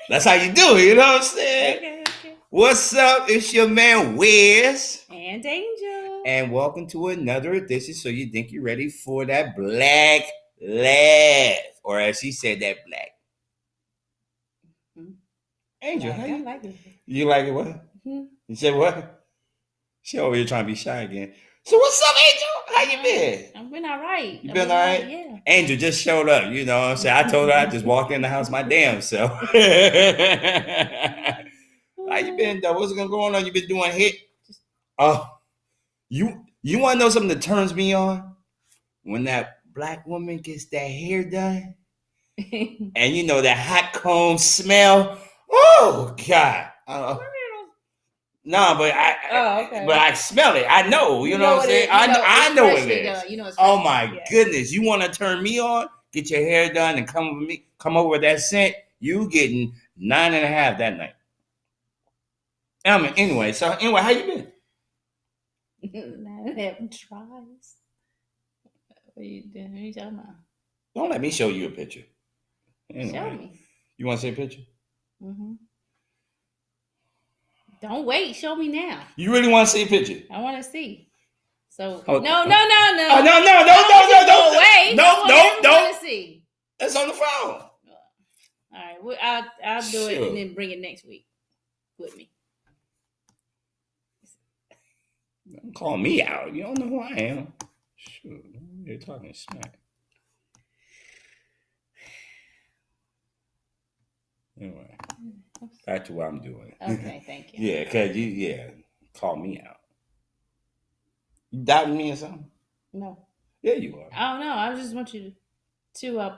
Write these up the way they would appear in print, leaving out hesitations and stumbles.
That's how you do it. You know what I'm saying? Okay. What's up? It's your man Wiz. And Angel. And welcome to another edition. So you think you're ready for that black laugh. Or as she said, that black. Hmm. Angel, Black, how I you? like it. You like it what? Hmm. You said what? She over here trying to be shy again. So what's up, Angel? How you been? I've been all right. You been all right? Yeah. Angel just showed up. You know what I'm saying? I told her I just walked in the house my damn self. How you been though? What's going on? You been doing hit? Oh, you want to know something that turns me on? When that black woman gets that hair done, and you know that hot comb smell. Oh God! No, but I smell it. I know. You know what I'm saying? I know it is. You know it's oh my goodness! You want to turn me on? Get your hair done and come with me. Come over with that scent. You getting 9.5 that night. Anyway, how you been? 9.5 tries. What are you doing? What are you talking about? Don't let me show you a picture. Anyway, show me. You want to see a picture? Mm-hmm. Don't wait. Show me now. You really want to see a picture? I want to see. So no. Oh, no. No, don't see. That's on the phone. All right, well, I'll do it and then bring it next week with me. Don't call me out. You don't know who I am. Shoot, you're talking smack. Anyway, back to what I'm doing. Okay, thank you. Yeah, cause you call me out. You doubting me or something? No. Yeah, you are. I don't know. I just want you to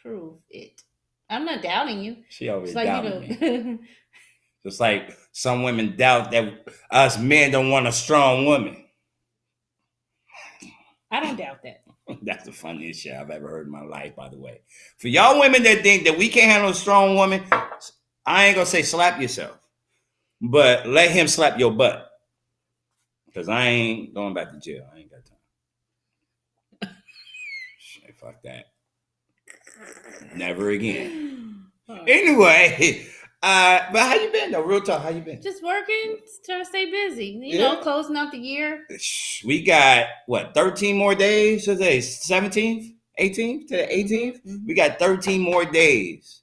prove it. I'm not doubting you. She always doubting me. Just like some women doubt that us men don't want a strong woman. I don't doubt that. That's the funniest shit I've ever heard in my life, by the way. For y'all women that think that we can't handle a strong woman, I ain't gonna say slap yourself, but let him slap your butt. Because I ain't going back to jail. I ain't got time. Shit, fuck that. Never again. Anyway, but how you been though? Real talk, how you been? Just working, trying to stay busy. You know, closing out the year. We got what, 13 more days? Today 17th, 18th to the 18th. Mm-hmm. We got 13 more days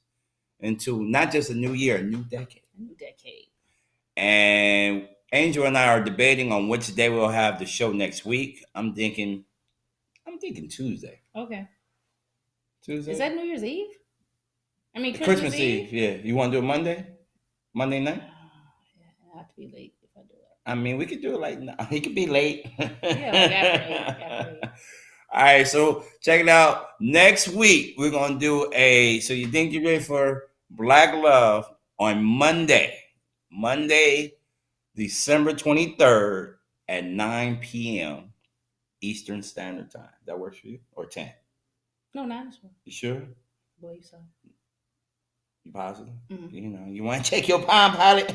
into not just a new year, a new decade. And Angel and I are debating on which day we'll have the show next week. I'm thinking Tuesday. Okay. Tuesday. Is that New Year's Eve? I mean, Christmas Eve. Yeah. You want to do it Monday? Monday night? Yeah, I have to be late if I do it. I mean, we could do it like he could be late. Yeah, like after 8. All right, so check it out. Next week we're gonna do so you think you're ready for Black Love on Monday, December 23rd at 9 p.m. Eastern Standard Time. That works for you? Or 10? No, 9 is fine. You sure? I believe so. You positive? Mm-hmm. You know, you want to check your Palm Pilot?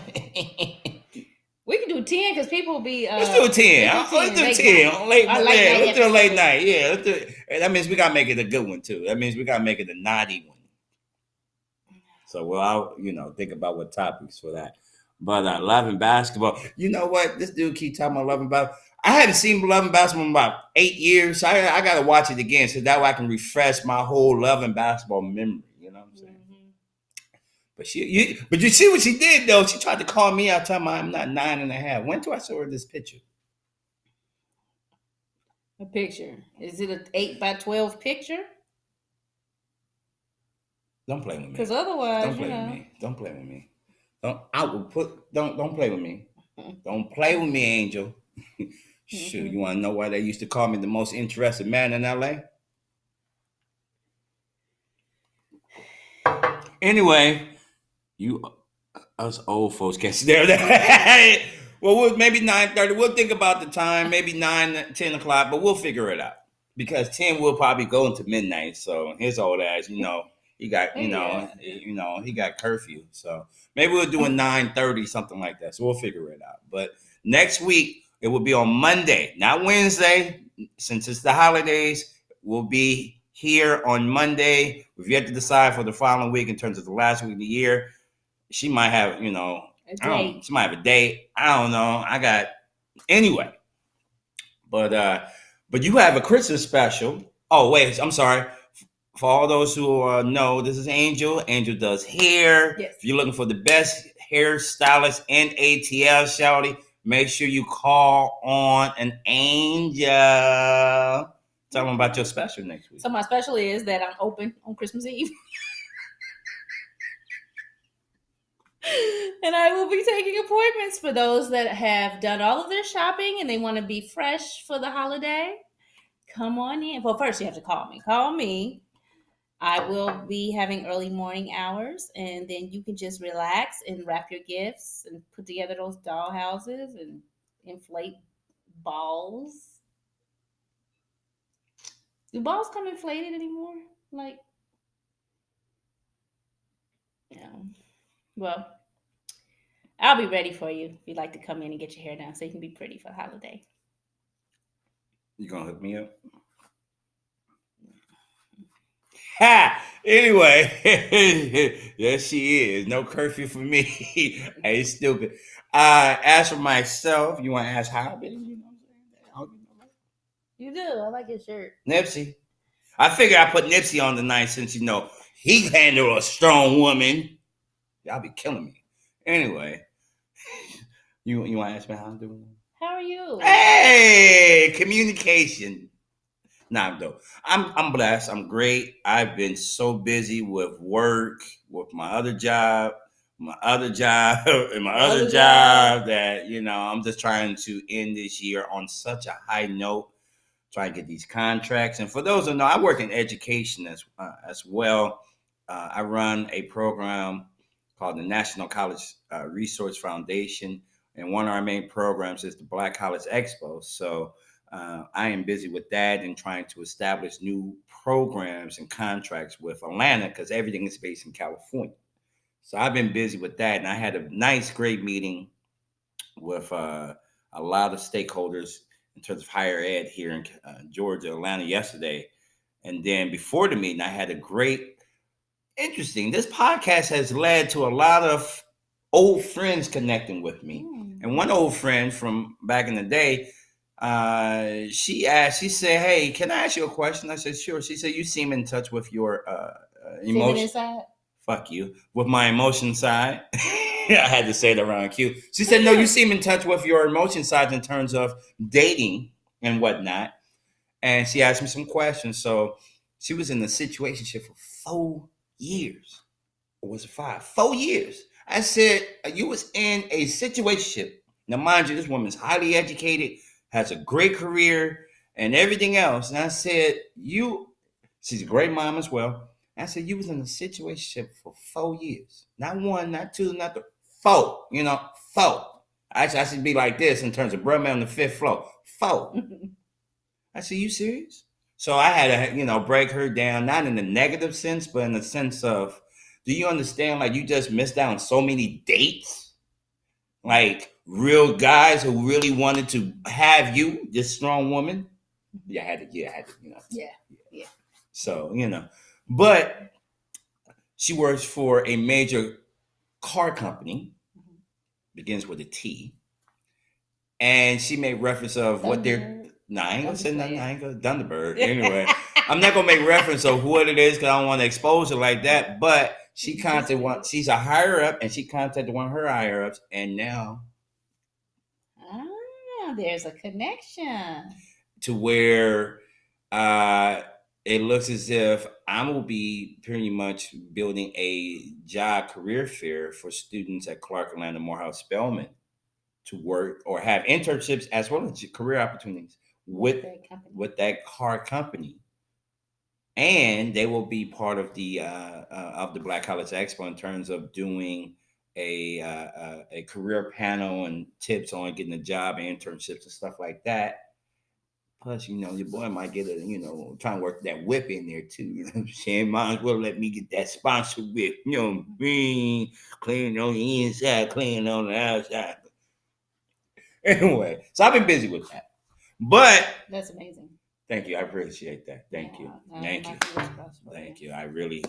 We can do 10 because people will be. Let's do 10. Let's do 10. Let's do a late night. Yeah, let's do it. That means we gotta make it a good one too. That means we gotta make it a naughty one. So I'll think about what topics for that. But Love and Basketball. You know what? This dude keep talking about Love and Basketball. I haven't seen Love and Basketball in about 8 years. So I gotta watch it again so that way I can refresh my whole Love and Basketball memory. You know what I'm saying? Mm-hmm. But you see what she did though? She tried to call me out, telling me I'm not 9.5. When do I show her this picture? A picture? Is it an 8x12 picture? Don't play with me. Because otherwise, don't play with me. Don't play with me. Don't play with me. Don't play with me, Angel. Shoot, you want to know why they used to call me the most interested man in LA? Anyway, us old folks can't stare that. Well, maybe 9:30. We'll think about the time, maybe 9, 10 o'clock, but we'll figure it out. Because 10 will probably go into midnight. So his old ass, he got, he got curfew. So maybe we'll do a 9:30, something like that. So we'll figure it out. But next week, it will be on Monday, not Wednesday. Since it's the holidays, we'll be here on Monday. We've yet to decide for the following week in terms of the last week of the year. she might have, she might have a date. I don't know. Anyway, but you have a Christmas special. Oh wait, I'm sorry. For all those who know, this is Angel. Angel does hair. Yes. If you're looking for the best hairstylist in ATL, shouty, make sure you call on an Angel. Tell them about your special next week. So my special is that I'm open on Christmas Eve. And I will be taking appointments for those that have done all of their shopping and they want to be fresh for the holiday. Come on in. Well, first you have to call me. Call me. I will be having early morning hours, and then you can just relax and wrap your gifts and put together those doll houses and inflate balls. Do balls come inflated anymore? Like, no. Well, I'll be ready for you if you'd like to come in and get your hair done so you can be pretty for the holiday. You gonna hook me up? Ha! Anyway, yes, she is. No curfew for me. Hey, stupid. As for myself, you want to ask how I've been? You know what I'm saying? You do. I like your shirt. Nipsey. I figure I put Nipsey on tonight since he handled a strong woman. Y'all be killing me. Anyway, you want to ask me how I'm doing? How are you? Hey, communication. Nah, though. I'm blessed. I'm great. I've been so busy with work, with my other job, and my other job that I'm just trying to end this year on such a high note. Try to get these contracts. And for those who know, I work in education as well. I run a program called the National College Resource Foundation, and one of our main programs is the Black College Expo. So I am busy with that and trying to establish new programs and contracts with Atlanta because everything is based in California. So I've been busy with that, and I had a nice, great meeting with a lot of stakeholders in terms of higher ed here in Georgia, Atlanta yesterday. And then before the meeting, I had a great, interesting. This podcast has led to a lot of old friends connecting with me. And one old friend from back in the day, she said, "Hey, can I ask you a question?" I said, "Sure." She said, "You seem in touch with your emotion side." Fuck you. With my emotion side. I had to say it around cue. She said, "No, you seem in touch with your emotion side in terms of dating and whatnot." And she asked me some questions. So she was in a situationship for 4 years. Or was it 5? 4 years. I said, "You was in a situationship." Now, mind you, this woman's highly educated, has a great career, and everything else. And I said, she's a great mom as well. I said, "You was in a situationship for 4 years. Not 1, not 2, not 3, 4. 4. Actually, I should be like this in terms of brother man on the 5th floor. 4. I said, "You serious?" So I had to, break her down, not in the negative sense, but in the sense of, do you understand? Like, you just missed out on so many dates, like real guys who really wanted to have you, this strong woman. Yeah, I had to, Yeah. So, but she works for a major car company, begins with a T, and she made reference of what they're. Nah, I ain't gonna say nothing. I ain't gonna Thunderbird. Anyway, I'm not gonna make reference of what it is because I don't want to expose her like that. But she contacted one. She's a higher up, and she contacted one of her higher ups, and now there's a connection to where it looks as if I will be pretty much building a job career fair for students at Clark Atlanta Morehouse Spelman to work or have internships as well as career opportunities with that car company, and they will be part of the Black College Expo in terms of doing a career panel and tips on getting a job and internships and stuff like that. Plus, your boy might get trying to work that whip in there too. You know what I'm saying? Might as well let me get that sponsor whip. Being clean on the inside, clean on the outside. Anyway, so I've been busy with that. But that's amazing. Thank you. I appreciate that. Thank you. Thank you. Thank you. you.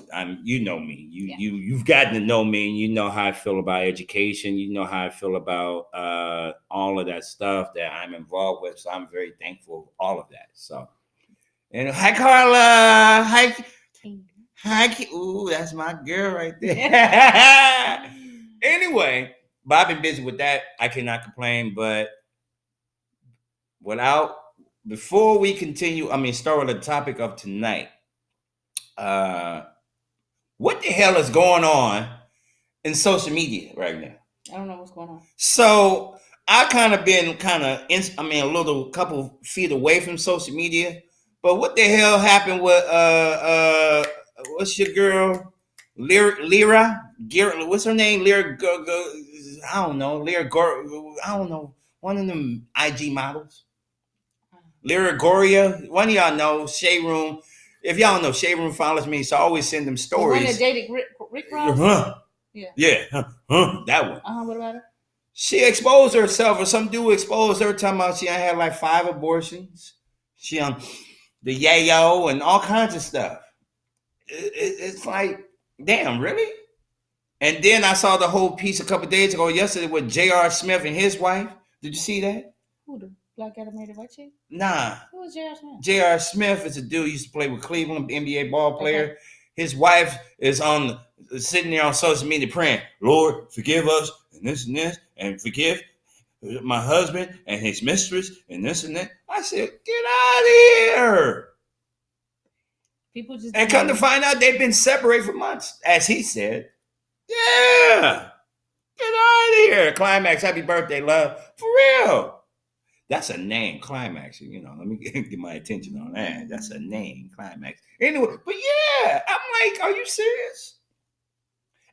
You know me. Yeah. You've gotten to know me, and you know how I feel about education. You know how I feel about all of that stuff that I'm involved with. So I'm very thankful for all of that. So, and hi Carla. Hi. Ooh, that's my girl right there. Anyway, but I've been busy with that. I cannot complain. But without before we continue, start with the topic of tonight. Uh, what the hell is going on in social media right now? I don't know what's going on. So I kind of been a little couple feet away from social media. But what the hell happened with what's your girl? Lyra? What's her name? Lyra I don't know. I don't know. One of them IG models. Lyra Goria. One of y'all know Shade Room. If y'all know, Shade Room follows me, so I always send them stories. The one that dated Rick Ross? Yeah. That one. What about her? She exposed herself, or some dude exposed her, talking about she had like 5 abortions. She on the yayo and all kinds of stuff. It's like, damn, really? And then I saw the whole piece a couple days ago, yesterday, with J.R. Smith and his wife. Did you see that? Who, the black animated white chick? Nah. Who was J.R. Smith? J.R. Smith is a dude who used to play with Cleveland, NBA ball player. Okay. His wife is sitting there on social media praying, Lord, forgive us, and this, and forgive my husband and his mistress, and this and that. I said, get out of here. People just and come to find out they've been separated for months, as he said. Yeah. Get out of here. Climax, happy birthday, love. For real. That's a name, Climax. Let me get my attention on that. That's a name, Climax. Anyway, but yeah, I'm like, are you serious?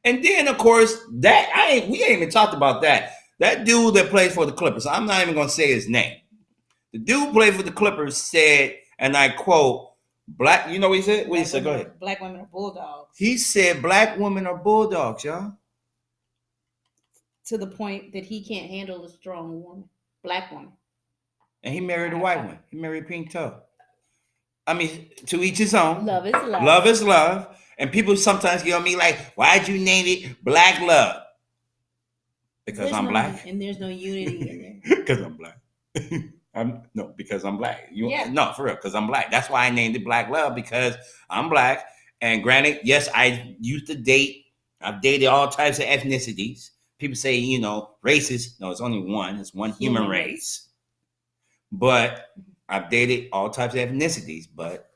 And then, of course, we ain't even talked about that. That dude that plays for the Clippers, I'm not even going to say his name. The dude played for the Clippers said, and I quote, black, you know what he said? What he said? Go ahead. Black women are bulldogs. He said black women are bulldogs, y'all. To the point that he can't handle a strong woman, black woman. And he married a white one. He married Pink Toe. To each his own. Love is love. Love is love. And people sometimes get on me like, why'd you name it Black Love? Because I'm black. And there's no unity in there. Because I'm black. Because I'm black. No, for real, because I'm black. That's why I named it Black Love, because I'm black. And granted, yes, I used to date. I've dated all types of ethnicities. People say, races. No, it's only one. It's one human race. But I've dated all types of ethnicities. But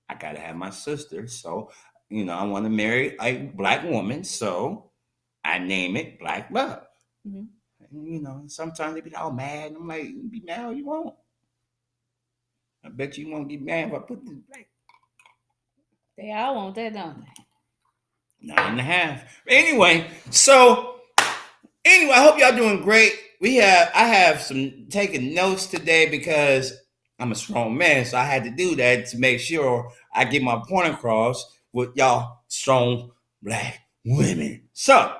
I got to have my sister. So, I want to marry a black woman. So I name it Black Love. Mm-hmm. And, sometimes they be all mad. I'm like, be mad all you want. I bet you won't get mad if I put this black. They all want that, don't they? 9.5. Anyway, I hope y'all doing great. I have some taking notes today because I'm a strong man, so I had to do that to make sure I get my point across with y'all strong black women. So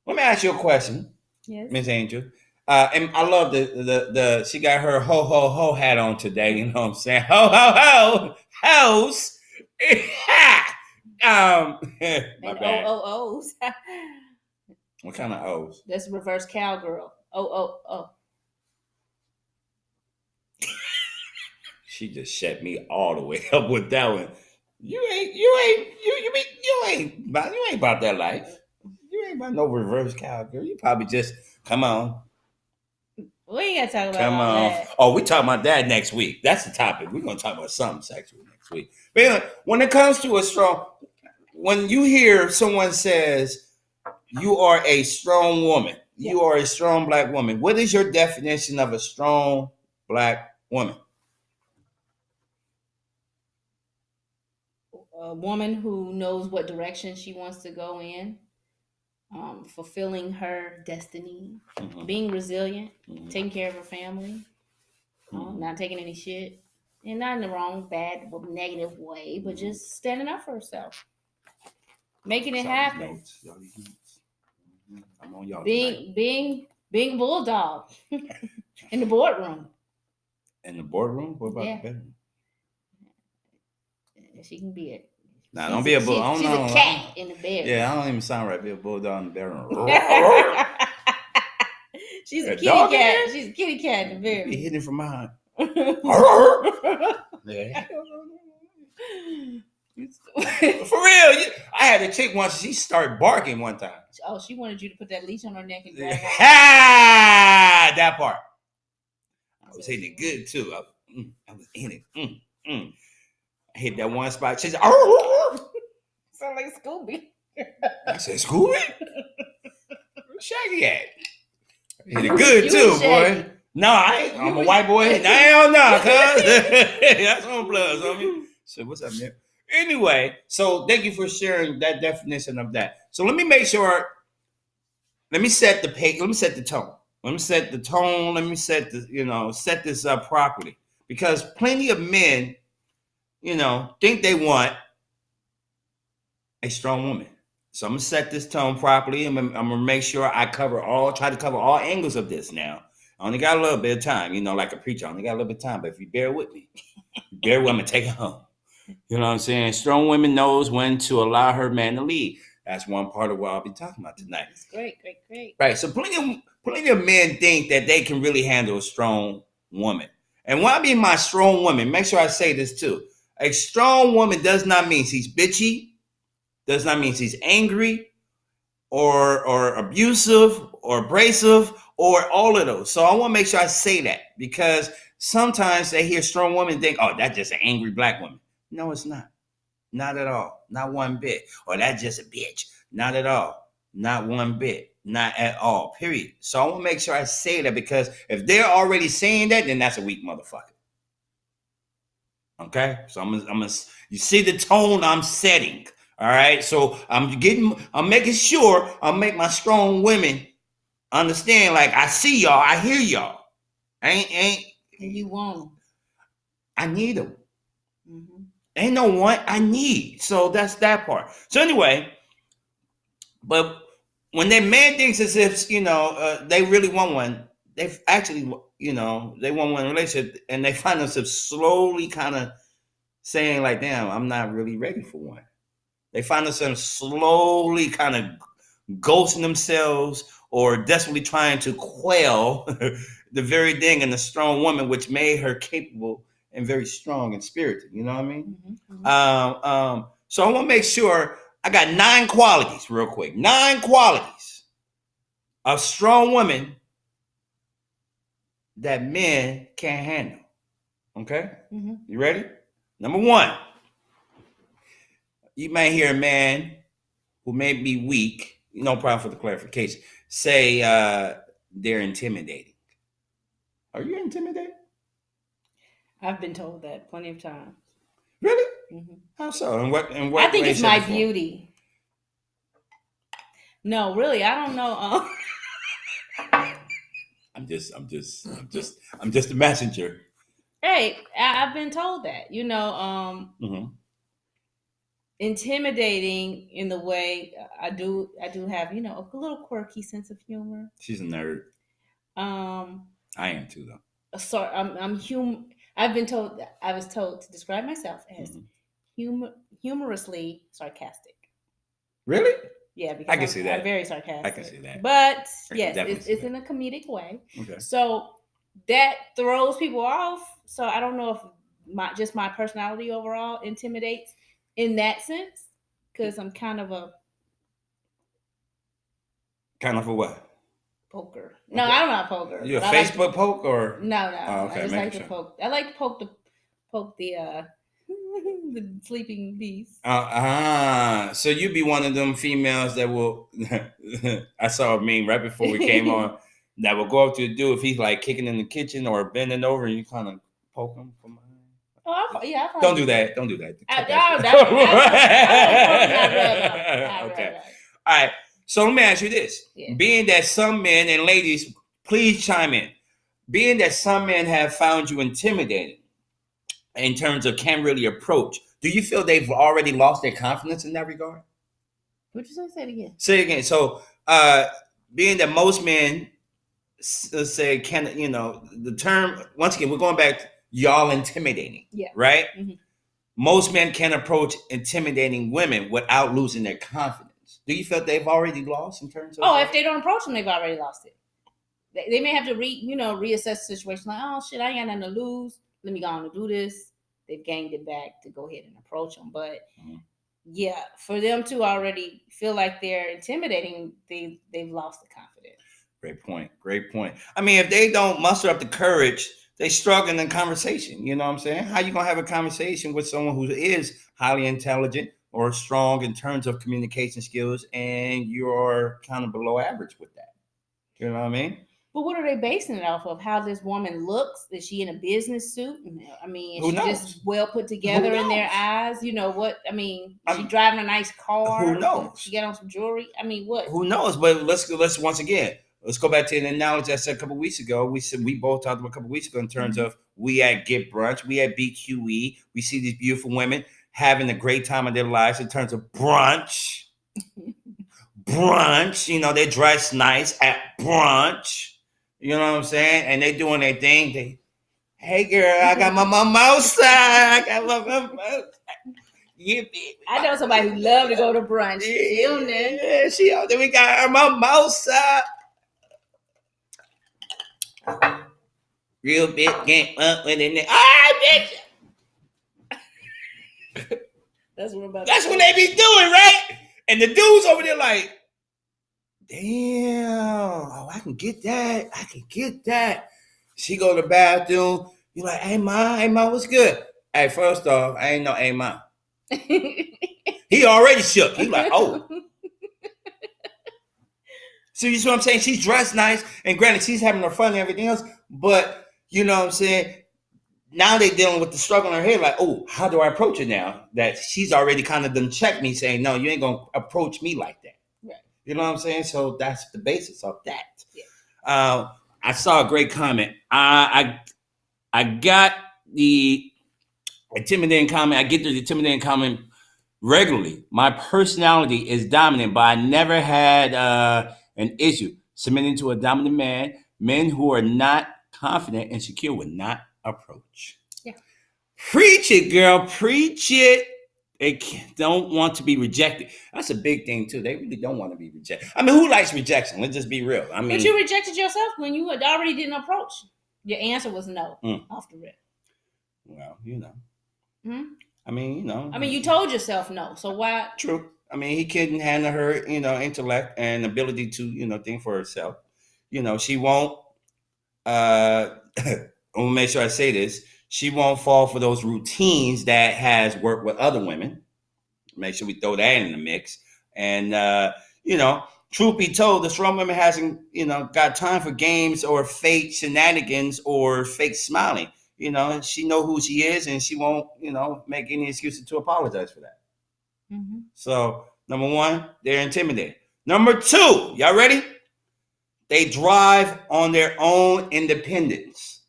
let me ask you a question, yes, Miss Angel. And I love the she got her ho ho ho hat on today. You know what I'm saying? Ho ho ho house. My bad. O's. What kind of O's? That's reverse cowgirl. Oh. She just shut me all the way up with that one. You ain't about that life. You ain't about no reverse cowgirl. You probably just come on. We ain't gotta talk about all that. Oh, we talking about that next week. That's the topic. We're gonna talk about something sexual next week. But anyway, when it comes to when you hear someone says you are a strong woman, you are a strong black woman, what is your definition of a strong black woman? A woman who knows what direction she wants to go in, fulfilling her destiny, mm-hmm, being resilient, mm-hmm, taking care of her family, mm-hmm, not taking any shit, and not in the wrong, bad, negative way, but just standing up for herself, making it happen. I'm on y'all. Being bulldog in the boardroom. In the boardroom? What about Yeah. the bedroom? She can be a. Nah, don't be a bull. She's a cat in the bedroom. Yeah, I don't even sound right. Be a bulldog in the bedroom. She's a A kitty dog in cat. there? She's a kitty cat in the bedroom. Be hitting from behind. Yeah. For real, I had a chick once. She started barking one time. Oh, she wanted you to put that leash on her neck and drag her. That part. I was hitting it good too. I was in it. I hit that one spot. She said, Sound like Scooby. I said, Scooby? Where's Shaggy at? I hit it good too, boy. No, I ain't. I'm a white boy. Hell no, cuz. That's on plus, homie. So what's up, man? Anyway, so thank you for sharing that definition of that. So let me make sure. Let me set the page. Let me set the tone. Let me set the tone. Let me set the set this up properly, because plenty of men, think they want a strong woman. So I'm gonna set this tone properly. I'm gonna make sure I try to cover all angles of this. Now I only got a little bit of time, like a preacher. I only got a little bit of time, but if you bear with me, I'm gonna take it home. You know what I'm saying? Strong woman knows when to allow her man to lead. That's one part of what I'll be talking about tonight. That's great. Right. So plenty of men think that they can really handle a strong woman. And when I mean my strong woman, make sure I say this too. A strong woman does not mean she's bitchy, does not mean she's angry or abusive or abrasive or all of those. So I want to make sure I say that, because sometimes they hear strong woman and think, oh, that's just an angry black woman. No, it's not. Not at all. Not one bit. Or that's just a bitch. Not at all. Not one bit. Not at all. Period. So I want to make sure I say that, because if they're already saying that, then that's a weak motherfucker. Okay? So I'm gonna you see the tone I'm setting. All right. So I'm making sure I make my strong women understand, like, I see y'all, I hear y'all. And you want them. I need them. Mm-hmm. Ain't no one I need. So that's that part. So anyway, but when that man thinks as if, they really want one, they've actually, they want one relationship, and they find themselves slowly kind of saying, like, damn, I'm not really ready for one. They find themselves slowly kind of ghosting themselves or desperately trying to quell the very thing in the strong woman which made her capable and very strong and spirited. You know what I mean? Mm-hmm. So I want to make sure I got 9 qualities real quick. 9 qualities of strong women that men can't handle. Okay? Mm-hmm. You ready? Number 1. You might hear a man who may be weak, no problem for the clarification, say they're intimidating. Are you intimidated? I've been told that plenty of times. Really? Mm-hmm. How so? And what I think it's my beauty. No, really, I don't know. I'm just a messenger. Hey, I've been told that. Mm-hmm. Intimidating in the way I do have, a little quirky sense of humor. She's a nerd. I am too, though. So I'm I was told to describe myself as humorously sarcastic. Really? Yeah, because I can see that. I'm very sarcastic. I can see that. But yes, it's in a comedic way. Okay. So that throws people off. So I don't know if my personality overall intimidates in that sense, because I'm kind of a what? Poker. No, okay. I'm not poker. You a Facebook poke or no? Oh, okay. I just like to poke. I like to poke the the sleeping beast. So you be one of them females that will. I saw a meme right before we came on that will go up to the dude if he's like kicking in the kitchen or bending over, and you kind of poke him from behind. Oh, yeah. Don't do that. Don't do that. Okay. All right. So let me ask you this. Yeah. Being that some men, and ladies, please chime in. Being that some men have found you intimidating in terms of can't really approach, do you feel they've already lost their confidence in that regard? What'd you say? Say it again. Say it again. So being that most men say, the term, once again, we're going back y'all intimidating. Yeah. Right? Mm-hmm. Most men can approach intimidating women without losing their confidence. Do you feel they've already lost in terms of? Oh, if they don't approach them, they've already lost it. They may have to reassess the situation. Like, oh shit, I ain't got nothing to lose. Let me go on and do this. They've gained it back to go ahead and approach them. But yeah, for them to already feel like they're intimidating, they've lost the confidence. Great point. Great point. I mean, if they don't muster up the courage, they struggle in the conversation. You know what I'm saying? How you gonna have a conversation with someone who is highly intelligent or strong in terms of communication skills, and you're kind of below average with that? You know what I mean? But what are they basing it off of? How this woman looks? Is she in a business suit? I mean, is she just well put together in their eyes? You know what? I mean, is she driving a nice car? Who knows? She got on some jewelry. I mean, what? Who knows? But let's once again. Let's go back to the analogy I said a couple of weeks ago. We both talked about a couple of weeks ago in terms of we at Get Brunch, we at BQE. We see these beautiful women having a great time of their lives in terms of brunch. Brunch, they dress nice at brunch. You know what I'm saying? And they doing their thing. Hey girl, I got my mimosa. I got my mimosa. Yeah, I know somebody who love to go to brunch. She on there. Yeah, she out there. We got her mimosa. Real bitch can't up with it. Bitch. That's what they be doing, right? And the dudes over there like, damn, I can get that. She go to the bathroom. You like, hey ma, what's good? Hey, first off, I ain't no hey ma. He already shook. He like, oh. So you see what I'm saying? She's dressed nice, and granted, she's having her fun and everything else, but you know what I'm saying? Now they're dealing with the struggle in her head, like, oh, how do I approach her now? That she's already kind of done checked me, saying, no, you ain't going to approach me like that. Right. You know what I'm saying? So that's the basis of that. Yeah. I saw a great comment. I got the intimidating comment. I get the intimidating comment regularly. My personality is dominant, but I never had an issue submitting to a dominant man. Men who are not confident and secure would not approach. Yeah. Preach it, girl. Preach it. They don't want to be rejected. That's a big thing, too. They really don't want to be rejected. I mean, who likes rejection? Let's just be real. I mean, but you rejected yourself when you already didn't approach. Your answer was no off the rip. Well, I mean, I mean, you told yourself no. So why? True. I mean, he couldn't handle her, intellect and ability to, think for herself. She won't. I'm gonna make sure I say this. She won't fall for those routines that has worked with other women. Make sure we throw that in the mix. And truth be told, the strong woman hasn't, got time for games or fake shenanigans or fake smiling. She know who she is, and she won't, make any excuses to apologize for that. Mm-hmm. So, number one, they're intimidated. Number two, y'all ready? They drive on their own independence.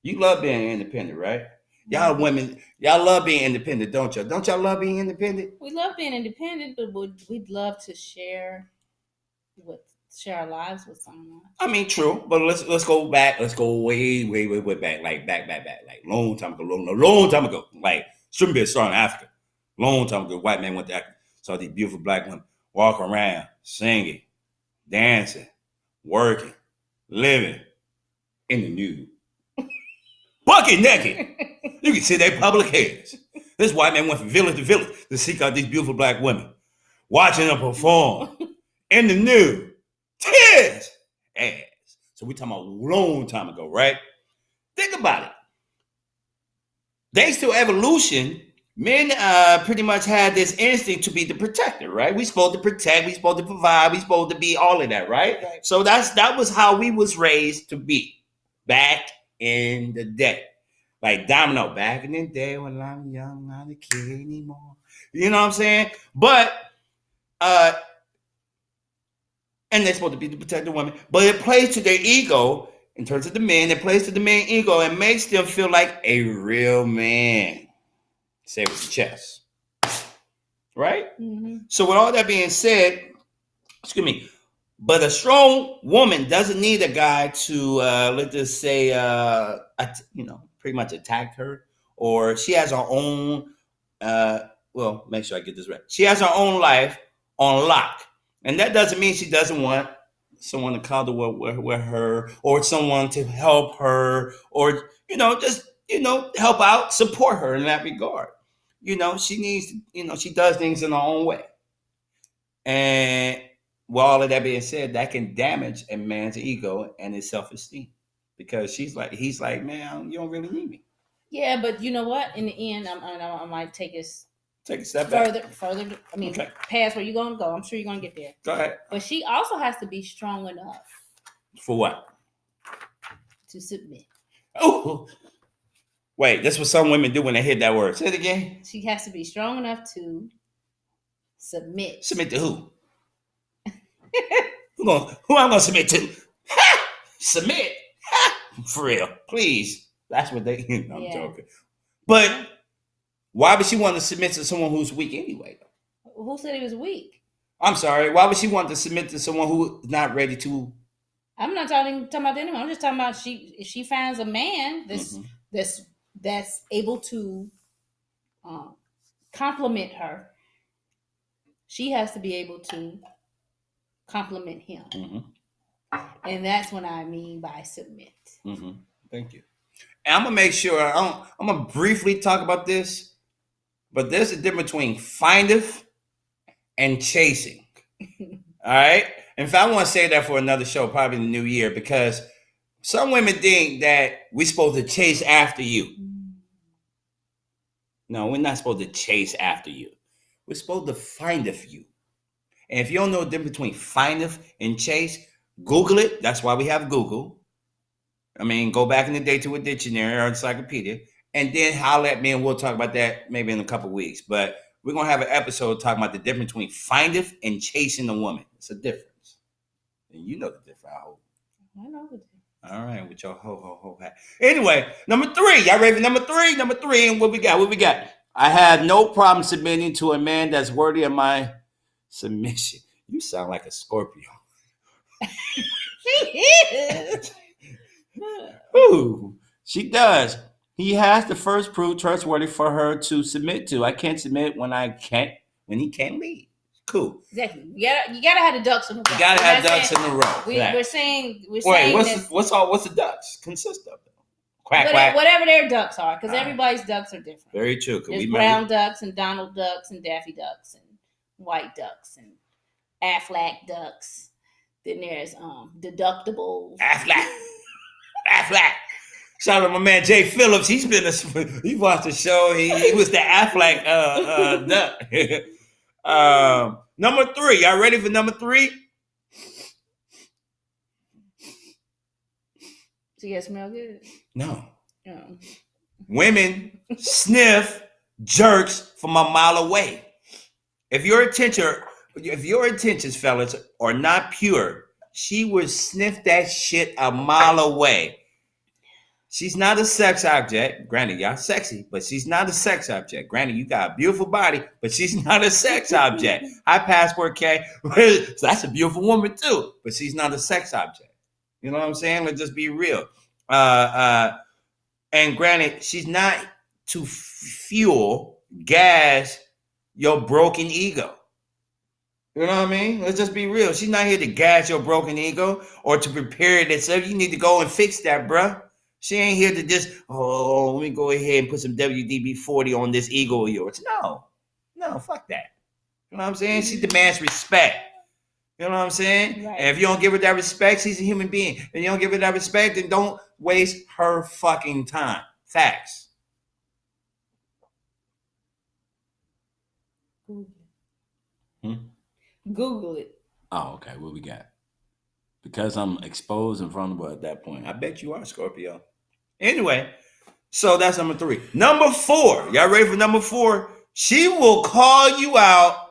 You love being independent, right? Y'all women, y'all love being independent, don't y'all? Don't y'all love being independent? We love being independent, but we'd love to share our lives with someone. I mean, true, but let's go back. Let's go way back, like back, like long time ago, like shouldn't be a star in Africa. Long time ago, white man went to Africa, saw these beautiful black women walk around, singing, dancing, working, living in the nude. Bucket naked. You can see their public heads. This white man went from village to village to seek out these beautiful black women, watching them perform in the nude. Tears, ass. So we're talking about a long time ago, right? Think about it. Thanks to evolution, men pretty much had this instinct to be the protector, right? We supposed to protect, we supposed to provide, we supposed to be all of that, right? So that was how we was raised to be back in the day. Like Domino, back in the day when I'm young, not a kid anymore. You know what I'm saying? But and they're supposed to be to protect the women, but it plays to their ego in terms of the men. It plays to the man ego and makes them feel like a real man. Say it with your chest, right? Mm-hmm. So with all that being said, excuse me, but a strong woman doesn't need a guy to let's just say pretty much attacked her, or she has her own. Well, make sure I get this right. She has her own life on lock, and that doesn't mean she doesn't want someone to cuddle with her, or someone to help her, or just help out, support her in that regard. She needs. She does things in her own way, and with all of that being said, that can damage a man's ego and his self-esteem, because he's like, man, you don't really need me. Yeah, but you know what? In the end, I might take a step back. Further. I mean, past where you're gonna go. I'm sure you're gonna get there. Go ahead. But she also has to be strong enough. For what? To submit. Oh, wait. That's what some women do when they hear that word. Say it again. She has to be strong enough to submit. Submit to who? Who I'm gonna submit to? Submit. For real, please. That's what they. I'm joking. But why would she want to submit to someone who's weak anyway? Who said he was weak? I'm sorry. Why would she want to submit to someone who's not ready to? I'm not talking about anyone. I'm just talking about if she finds a man that's able to compliment her. She has to be able to compliment him. Mm-hmm. And that's what I mean by submit. Mm-hmm. Thank you. And I'm going to make sure, I'm going to briefly talk about this, but there's a difference between findeth and chasing. All right? In fact, I want to say that for another show, probably in the new year, because some women think that we're supposed to chase after you. No, we're not supposed to chase after you. We're supposed to findeth you. And if you don't know the difference between findeth and chase, Google it. That's why we have Google. I mean, go back in the day to a dictionary or encyclopedia, and then holler at me, and we'll talk about that maybe in a couple of weeks. But we're going to have an episode talking about the difference between findeth and chasing a woman. It's a difference. And you know the difference, I hope. I know the difference. All right, with your ho hat. Anyway, number 3. Y'all ready for number 3? Number 3, and what we got? I have no problem submitting to a man that's worthy of my submission. You sound like a Scorpio. She is. Ooh, she does. He has to first prove trustworthy for her to submit to. I can't submit when he can't lead. Cool. Exactly. You gotta have the ducks in the row. You gotta have ducks in the row. We're saying. What's the ducks consist of? Quack. Whatever their ducks are, because everybody's ducks are different. Very true. There's brown ducks and Donald ducks and Daffy ducks and white ducks and Aflac ducks. Then there's deductibles. Aflac. Shout out to my man Jay Phillips. He watched the show. He was the Aflac duck. Number 3. Y'all ready for number 3? So you smell good? No. Women sniff jerks from a mile away. If your intentions, fellas, are not pure, she would sniff that shit a mile away. She's not a sex object. Granted, y'all sexy, but she's not a sex object. Granted, you got a beautiful body, but she's not a sex object. High passport K. So that's a beautiful woman too, but she's not a sex object. You know what I'm saying? Let's just be real. And granted, she's not to gas your broken ego. You know what I mean? Let's just be real. She's not here to gas your broken ego or to prepare it itself. You need to go and fix that, bruh. She ain't here to just, let me go ahead and put some WD-40 on this ego of yours. No, fuck that. You know what I'm saying? She demands respect. You know what I'm saying? Right. And if you don't give her that respect, she's a human being. And you don't give her that respect, then don't waste her fucking time. Facts. Google it. Oh, okay. What we got? Because I'm exposed and vulnerable at that point. I bet you are, Scorpio. Anyway, so that's number 3. Number 4. Y'all ready for number 4? She will call you out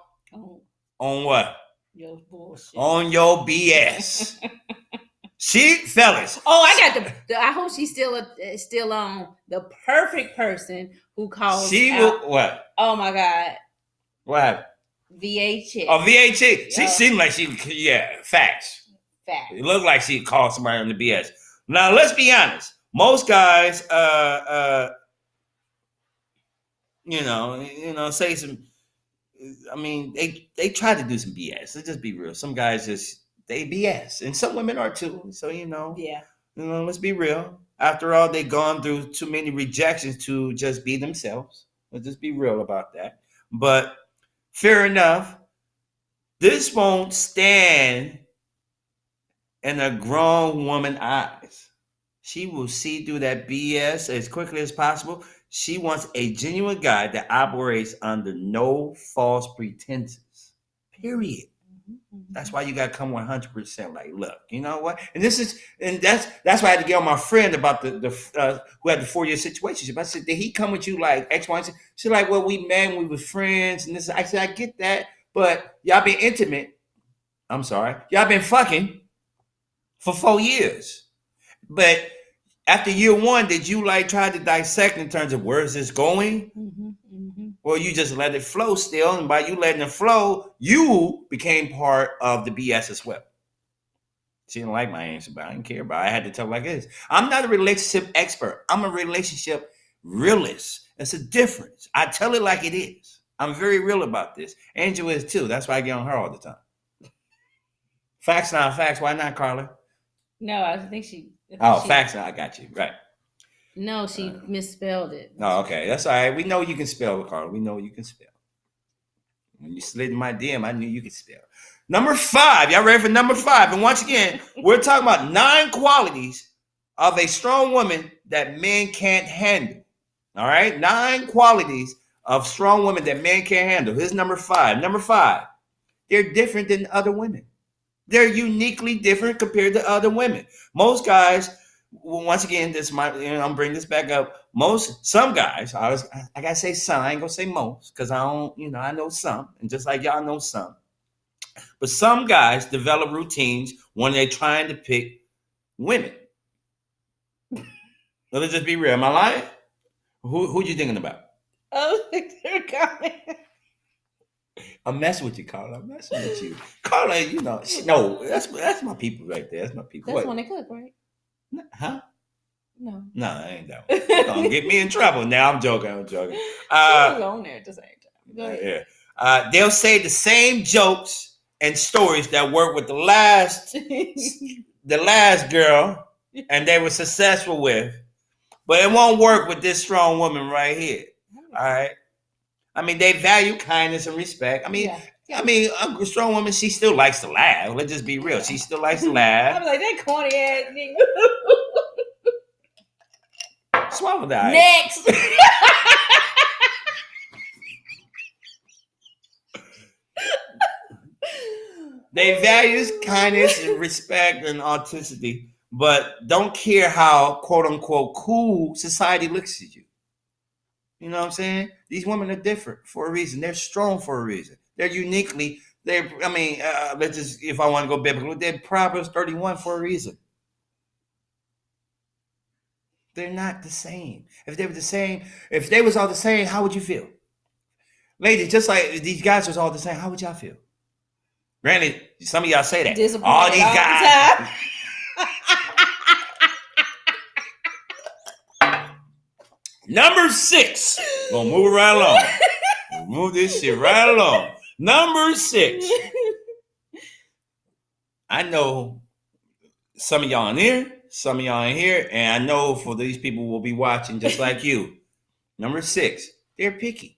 on what? Your bullshit. On your BS. Fellas. Oh, I hope she's still on the perfect person who calls. She out. will what? Oh my God. What happened? VHS. Oh, VHS. She seemed like facts. Facts. It looked like she called somebody on the BS. Now let's be honest. Most guys, say some. I mean, they try to do some BS. Let's just be real. Some guys just they BS, and some women are too. So Yeah. let's be real. After all, they've gone through too many rejections to just be themselves. Let's just be real about that. But fair enough. This won't stand in a grown woman's eyes. She will see through that BS as quickly as possible. She wants a genuine guy that operates under no false pretenses. Period. That's why you gotta come 100%. Like, look, you know what? And that's why I had to get on my friend about the who had the 4-year situationship. I said, did he come with you like X, Y, and Z? She's like, well, we met, we were friends, and this. I said, I get that, but y'all been intimate. I'm sorry, y'all been fucking for 4 years. But after year 1, did you like try to dissect in terms of where is this going? Or you just let it flow still, and by you letting it flow, you became part of the BS as well. She didn't like my answer, but I didn't care about it. I had to tell her like this. I'm not a relationship expert. I'm a relationship realist. It's a difference. I tell it like it is. I'm very real about this. Angel is too. That's why I get on her all the time. Facts, not facts. Why not, Carla? No, I think she. Facts. I got you. Right. No, she misspelled it. Oh, okay. That's all right. We know you can spell, Carla. We know you can spell. When you slid in my DM, I knew you could spell. Number 5. Y'all ready for number 5? And once again, we're talking about 9 qualities of a strong woman that men can't handle. All right? 9 qualities of strong women that men can't handle. Here's number 5. Number 5. They're different than other women. They're uniquely different compared to other women. Most guys, once again, I'm bringing this back up. Some guys, I gotta say some. I ain't gonna say most because I don't, I know some, and just like y'all know some. But some guys develop routines when they're trying to pick women. Let's just be real. Am I lying? Who you thinking about? Oh, they're coming. I'm messing with you, Carla. I'm messing with you, Carla. That's my people right there. That's my people. That's when they cook, right? Huh? No, I ain't that one. You're gonna get me in trouble. Now I'm joking. she was on there at the same time. Go ahead. Yeah. They'll say the same jokes and stories that worked with the last girl, and they were successful with, but it won't work with this strong woman right here. All right. I mean, they value kindness and respect. I mean, a strong woman, she still likes to laugh. Let's just be real. She still likes to laugh. I'm like, that corny ass nigga. Swallow that. Next. They value kindness and respect and authenticity, but don't care how, quote unquote, cool society looks at you. You know what I'm saying? These women are different for a reason. They're strong for a reason. They're uniquely, if I want to go biblical, they're Proverbs 31 for a reason. They're not the same. If they were the same, if they was all the same, how would you feel? Ladies, just like these guys was all the same, how would y'all feel? Granted, some of y'all say that. All these guys. Number 6. Gonna move it right along. Move this shit right along. Number 6. I know some of y'all in here, some of y'all in here, and I know for these people will be watching just like you. Number 6, they're picky.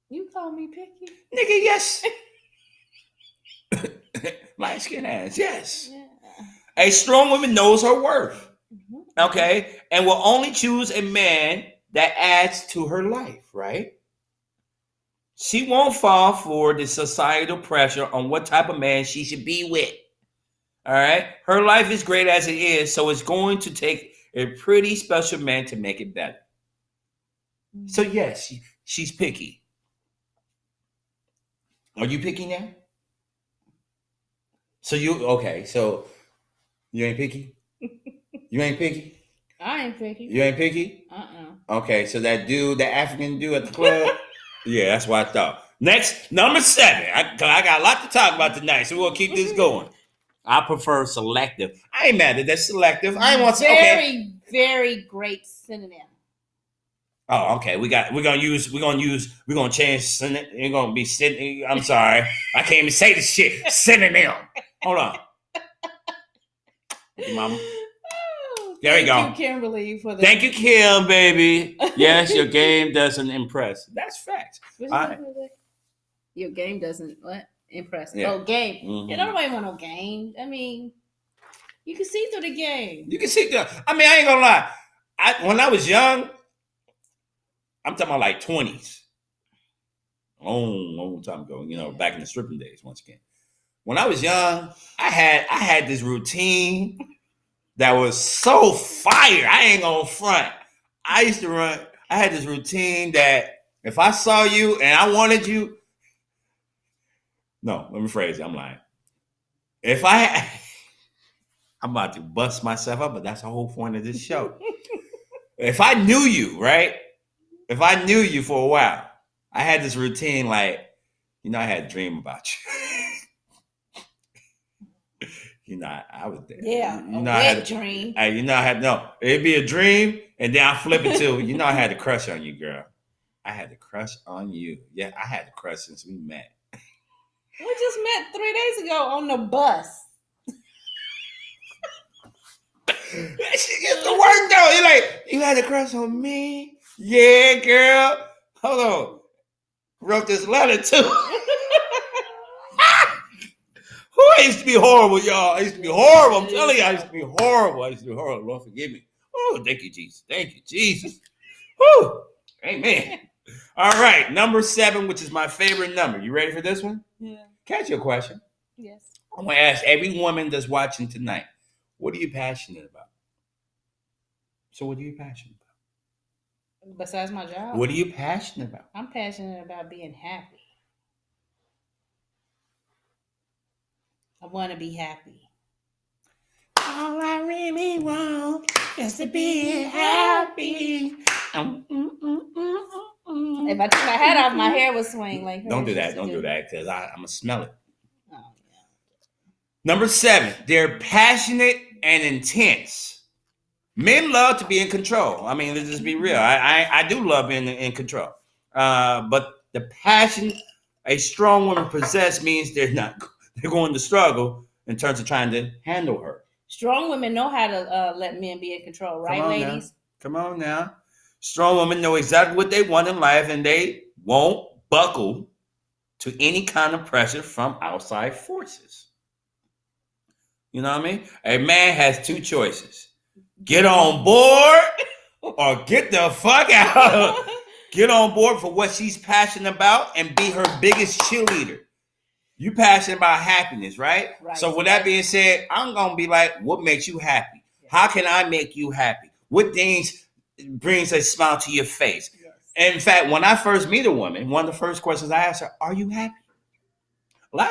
You call me picky? Nigga, yes. Light skin ass, yes. Yeah. A strong woman knows her worth. Okay, and will only choose a man that adds to her life, right? She won't fall for the societal pressure on what type of man she should be with. All right, her life is great as it is, so it's going to take a pretty special man to make it better. So yes, she's picky. Are you picky now? So you ain't picky? You ain't picky? I ain't picky. You ain't picky? Okay, so that African dude at the club? Yeah, that's what I thought. Next, number 7. I got a lot to talk about tonight, so we'll keep this going. I prefer selective. I ain't mad at that selective. I ain't want to. Very, Okay. very great synonym. Oh, okay. We're gonna change. It's gonna be synonym. I'm sorry. I can't even say the shit. Synonym. Hold on. Mama. There you go. Thank you, Kimberly, for the. Thank you, Kim, baby. Yes, your game doesn't impress. That's facts. Your game doesn't what? Impress. Yeah. Oh, game. Mm-hmm. You don't nobody want no game. I mean, you can see through the game. You can see through. I mean, I ain't gonna lie. When I was young, I'm talking about like 20s. Long time ago, back in the stripping days, once again. When I was young, I had this routine that was so fire. I ain't gonna front. I used to run. I had this routine that if I saw you and I wanted you, no, let me phrase it. I'm lying. I'm about to bust myself up, but that's the whole point of this show. If I knew you, right? If I knew you for a while, I had this routine like, I had a dream about you. I was there. Yeah, I had a dream. I had it'd be a dream, and then I flip it to, I had a crush on you, girl. I had a crush on you. Yeah, I had a crush since we met. We just met 3 days ago on the bus. That shit gets to work though. You're like, you had a crush on me? Yeah, girl. Hold on. Wrote this letter too. I used to be horrible, y'all. I used to be horrible. I'm telling you, I used to be horrible. Lord, forgive me. Oh, thank you, Jesus. Thank you, Jesus. Whew. Amen. All right, number 7, which is my favorite number. You ready for this one? Yeah. Catch your question. Yes. I'm going to ask every woman that's watching tonight, what are you passionate about? So what are you passionate about? Besides my job? What are you passionate about? I'm passionate about being happy. I want to be happy. All I really want is to be happy. If I took my hat off, my hair would swing like her. Don't do that. Don't do that, because I'm going to smell it. Oh, yeah. Number 7, they're passionate and intense. Men love to be in control. I mean, let's just be real. I do love being in control. But the passion a strong woman possesses means they're going to struggle in terms of trying to handle her. Strong women know how to let men be in control, right, ladies? Come on now. Strong women know exactly what they want in life, and they won't buckle to any kind of pressure from outside forces. You know what I mean? A man has 2 choices. Get on board or get the fuck out. Get on board for what she's passionate about and be her biggest cheerleader. You passionate about happiness, right? So with that being said, I'm going to be like, what makes you happy? How can I make you happy? What things brings a smile to your face? Yes. In fact, when I first meet a woman, one of the first questions I ask her, are you happy?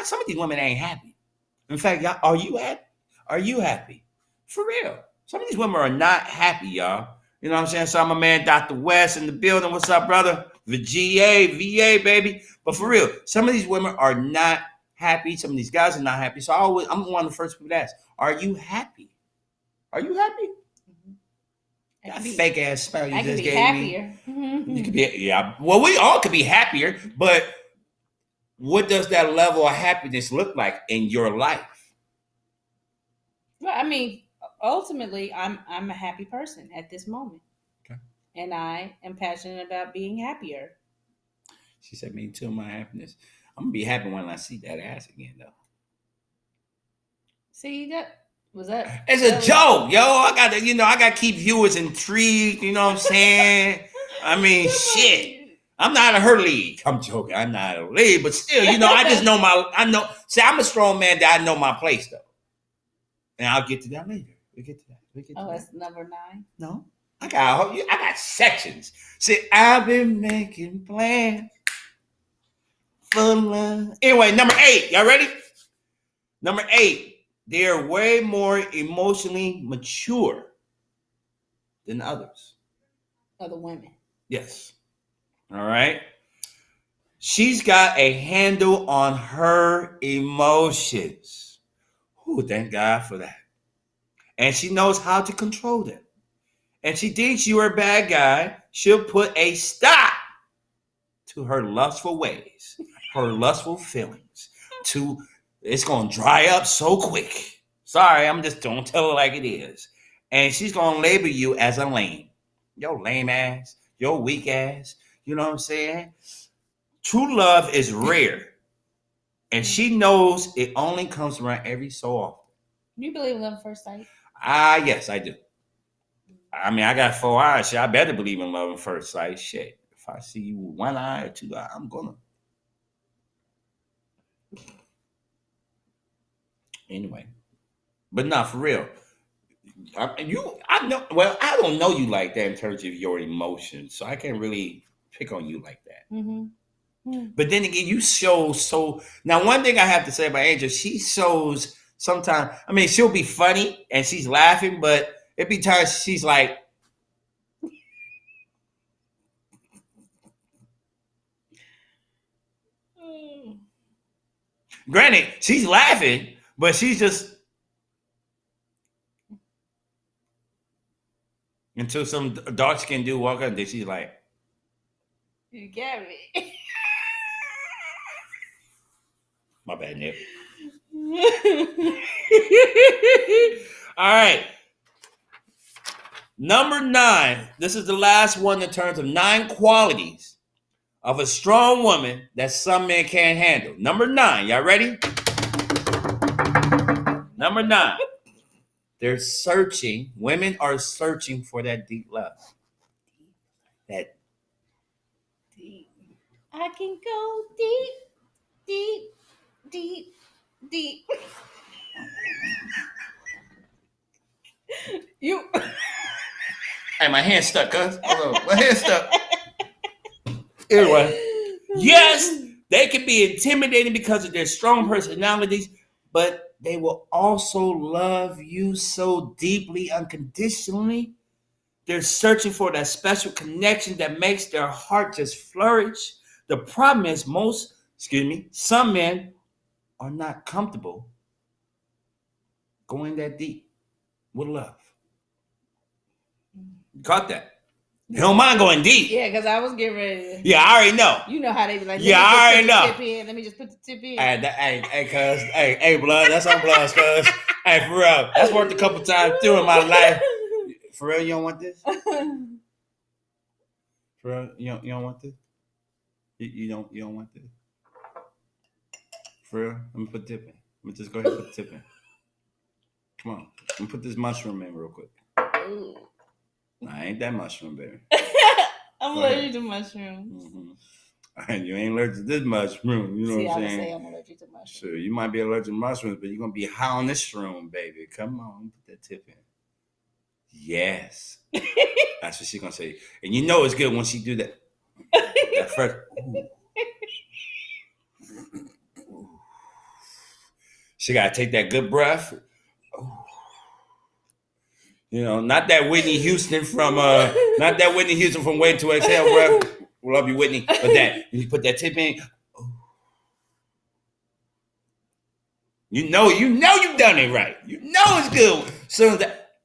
Some of these women ain't happy. In fact, y'all, are you happy? Are you happy? For real. Some of these women are not happy, y'all. You know what I'm saying? So I'm a man, Dr. West in the building. What's up, brother? The VA, baby. But for real, some of these women are not happy. Some of these guys are not happy. So I'm one of the first people to ask, are you happy? Are you happy? Mm-hmm. That fake ass smile you just gave happier. Me. Mm-hmm. You could be, yeah. Well, we all could be happier, but what does that level of happiness look like in your life? Well, I mean, ultimately, I'm a happy person at this moment. Okay. And I am passionate about being happier. She said, me too, my happiness. I'm going to be happy when I see that ass again, though. See, was that? It's a joke, yo. I got to keep viewers intrigued, you know what I'm saying? I mean, shit. I'm not in her league. I'm joking. I'm not in her league, but still, I just know see, I'm a strong man that I know my place, though. And I'll get to that later. We get to that. That's number 9? No. I got sections. See, I've been making plans for love. Anyway, number 8. Y'all ready? Number 8. They're way more emotionally mature than others. Other women. Yes. All right. She's got a handle on her emotions. Oh, thank God for that. And she knows how to control them. And she thinks you are a bad guy. She'll put a stop to her lustful ways, her lustful feelings. It's gonna dry up so quick. Sorry, I'm just gonna tell her like it is. And she's gonna label you as a lame. Yo lame ass, yo weak ass. You know what I'm saying? True love is rare. And she knows it only comes around every so often. You believe in love at first sight? Yes, I do. I mean, I got 4 eyes. Shit, I better believe in love at first sight. Shit. If I see you with 1 eye or 2 eyes, I'm gonna. Anyway. But not for real. I know. Well, I don't know you like that in terms of your emotions, so I can't really pick on you like that. Mm-hmm. But then again, you show so. Now, one thing I have to say about Angel, she shows sometimes. I mean, she'll be funny and she's laughing, but it be times she's like, granted, she's laughing, but she's just until some dark skinned dude walk up, and then she's like, "You get me." My bad, Nick. All right. Number 9. This is the last one in terms of 9 qualities of a strong woman that some men can't handle. Number 9. Y'all ready? Number 9. They're searching. Women are searching for that deep love. That deep. I can go deep, deep, deep, deep. You. Hey, my hand stuck, cuz. Hold on. My hand stuck. Anyway. Yes, they can be intimidating because of their strong personalities, but they will also love you so deeply, unconditionally. They're searching for that special connection that makes their heart just flourish. The problem is some men are not comfortable going that deep with love. You caught that? You don't mind going deep. Yeah, because I was getting ready. Yeah, I already know. You know how they be like, yeah, I already know. Let me just put the tip in. Hey, cuz. Hey, blood. That's on blood, cuz. Hey, for real. That's worked a couple times through in my life. For real, you don't want this? For real, you don't want this? You don't want this? For real? Let me put the tip in. Let me just go ahead and put the tip in. Come on. Let me put this mushroom in real quick. Ooh. Nah, ain't that mushroom, baby. I'm allergic to mushrooms. Mm-hmm. You ain't allergic to this mushroom. You know what I'm saying? I would say I'm allergic to mushrooms. Sure, you might be allergic to mushrooms, but you're going to be high on this shroom, baby. Come on, put that tip in. Yes. That's what she's going to say. And you know it's good when she do that. That first. Ooh. She got to take that good breath. Ooh. You know, not that Whitney Houston from Wait to Exhale, bro. We love you, Whitney. But that you put that tip in. You know you've done it right. You know it's good. So that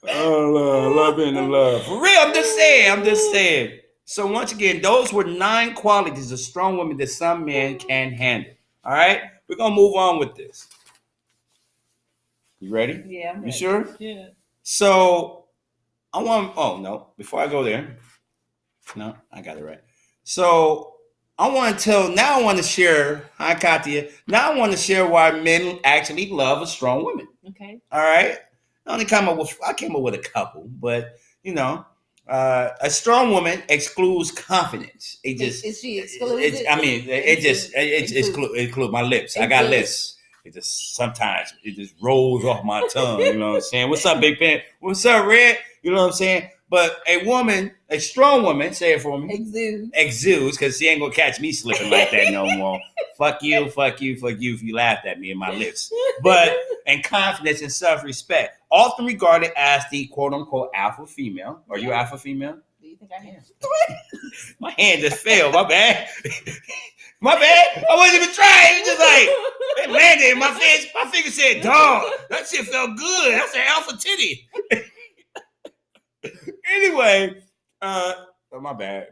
love being in love. For real, I'm just saying. So once again, those were 9 qualities of strong women that some men can handle. All right? We're going to move on with this. You ready? Yeah, I'm ready. You sure? Yeah. So before I go there. No, I got it right. So I want to share, hi Katya. Now I want to share why men actually love a strong woman. Okay. All right? I came up with a couple, but a strong woman excludes confidence. Is she excludes? It excludes my lips. I got lips. It just sometimes it just rolls off my tongue. You know what I'm saying? What's up, Big Pen? What's up, Red? You know what I'm saying? But a strong woman, say it for me. Exudes, because she ain't gonna catch me slipping like that no more. Fuck you if you laughed at me and my lips. And confidence and self-respect, often regarded as the quote-unquote alpha female. Are you alpha female? think I hit. My hand just fell. My bad. My bad. I wasn't even trying. It was just like it landed in my face. My finger said, "Dog, that shit felt good. That's an alpha titty." Anyway, my bad.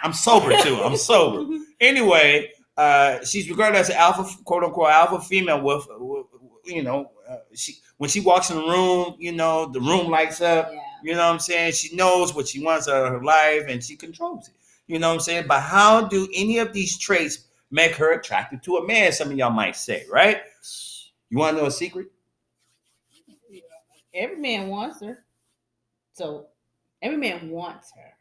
I'm sober too. I'm sober. Anyway, she's regarded as an alpha, quote unquote, alpha female. With when she walks in the room, the room lights up. Yeah. You know what I'm saying? She knows what she wants out of her life, and she controls it. You know what I'm saying? But how do any of these traits make her attractive to a man? Some of y'all might say, right? You want to know a secret? Every man wants her. So every man wants her.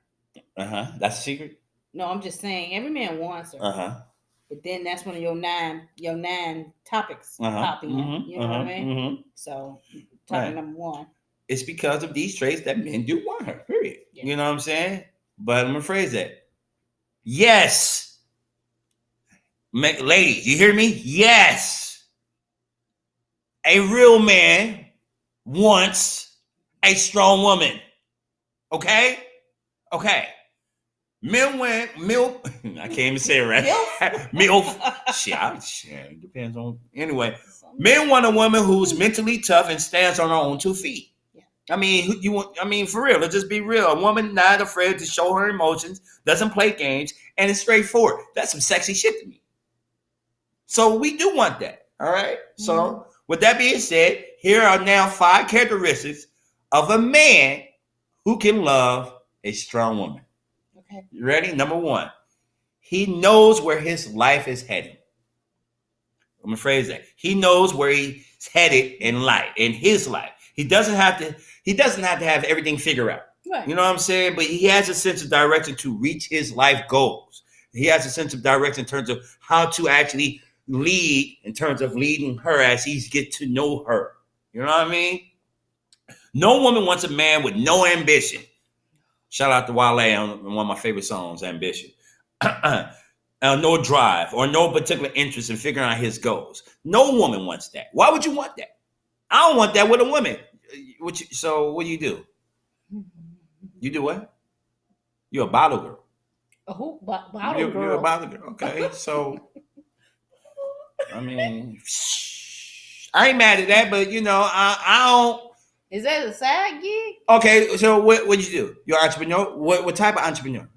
That's a secret? No, I'm just saying every man wants her. But then that's when your nine topics pop in. You know what I mean? So topic number one. It's because of these traits that men do want her, period. Yeah. You know what I'm saying? But I'm going to phrase that. Yes. Ladies, you hear me? Yes. A real man wants a strong woman. Okay? Okay. Men went milk. I can't even say it right. Milk. Shit, it depends on. Anyway, men want a woman who's mentally tough and stands on her own 2 feet. I mean, for real, let's just be real. A woman not afraid to show her emotions, doesn't play games, and is straightforward. That's some sexy shit to me. So we do want that. All right. So with that being said, here are now 5 characteristics of a man who can love a strong woman. Okay. You ready? Number 1, he knows where his life is heading. I'm gonna phrase that. He knows where he's headed in life, in his life. He doesn't have to have everything figured out. Right. You know what I'm saying? But he has a sense of direction to reach his life goals. He has a sense of direction in terms of how to actually lead, in terms of leading her as he gets to know her. You know what I mean? No woman wants a man with no ambition. Shout out to Wale on one of my favorite songs, Ambition. No drive or no particular interest in figuring out his goals. No woman wants that. Why would you want that? I don't want that with a woman. So what do? You do what? You're a bottle girl. Oh, bottle girl. You're a bottle girl. Okay, so I mean, I ain't mad at that, but I don't. Is that a side gig? Okay, so what you do? You're an entrepreneur. What type of entrepreneur?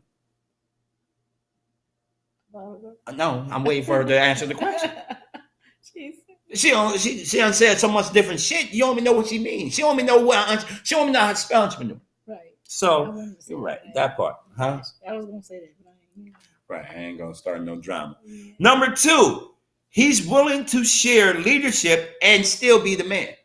No, I'm waiting for her to answer the question. She done said so much different shit. You don't even know what she means. She don't even know she don't even know how to spell entrepreneur. Right. So you're right. That part, huh? I was gonna say that. Right. I ain't gonna start no drama. Yeah. Number 2, he's willing to share leadership and still be the man.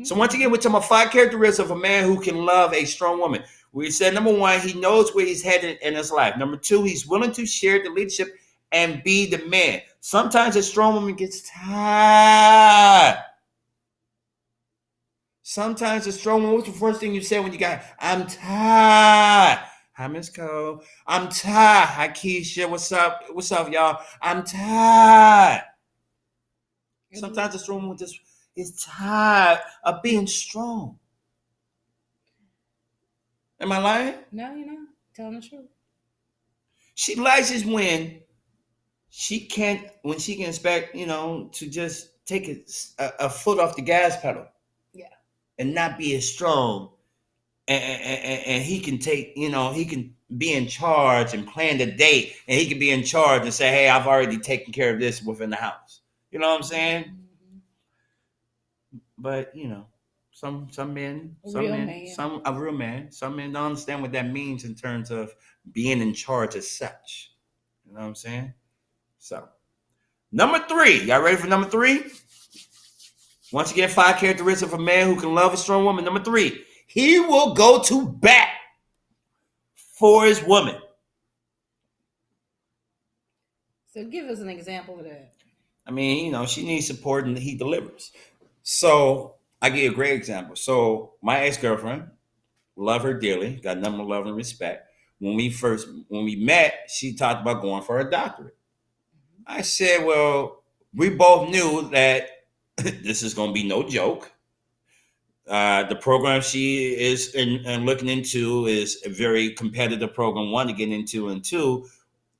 So once again, we're talking about 5 characteristics of a man who can love a strong woman. We said number 1, he knows where he's headed in his life. Number 2, he's willing to share the leadership and be the man. Sometimes a strong woman gets tired. Sometimes a strong woman, what's the first thing you say when you got, I'm tired. Hi, Miss Cole. I'm tired. Hi, Keisha. What's up? What's up, y'all? I'm tired. Sometimes a strong woman just is tired of being strong. Am I lying? No, you're not. Telling the truth. She likes it when she can expect, to just take a foot off the gas pedal. Yeah. And not be as strong. And he can take, he can be in charge and plan the date. And he can be in charge and say, hey, I've already taken care of this within the house. You know what I'm saying? Mm-hmm. But, some men, a real man, some men don't understand what that means in terms of being in charge as such. You know what I'm saying? So, number 3. Y'all ready for number 3? Once again, 5 characteristics of a man who can love a strong woman. Number 3, he will go to bat for his woman. So give us an example of that. I mean, she needs support and he delivers. So I give you a great example. So my ex-girlfriend, love her dearly, got nothing but love and respect. When we met, she talked about going for a doctorate. I said, well, we both knew that this is going to be no joke. The program she is and looking into is a very competitive program. One, to get into, and two,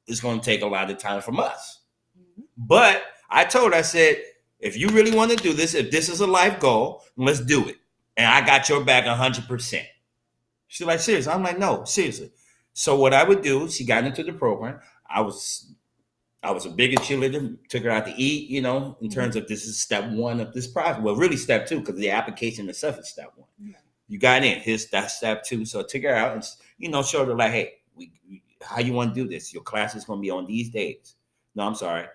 it's going to take a lot of time from us. Mm-hmm. But I told her, I said, if you really want to do this, if this is a life goal, let's do it. And I got your back 100%. She's like, seriously? I'm like, no, seriously. So what I would do, she got into the program. I was a bigger cheerleader, took her out to eat, in terms of this is step one of this process. Well, really step two, because the application itself is step one. Yeah. You got in, that's step two. So I took her out and, showed her like, hey, how you want to do this? Your class is going to be on these days. No, I'm sorry.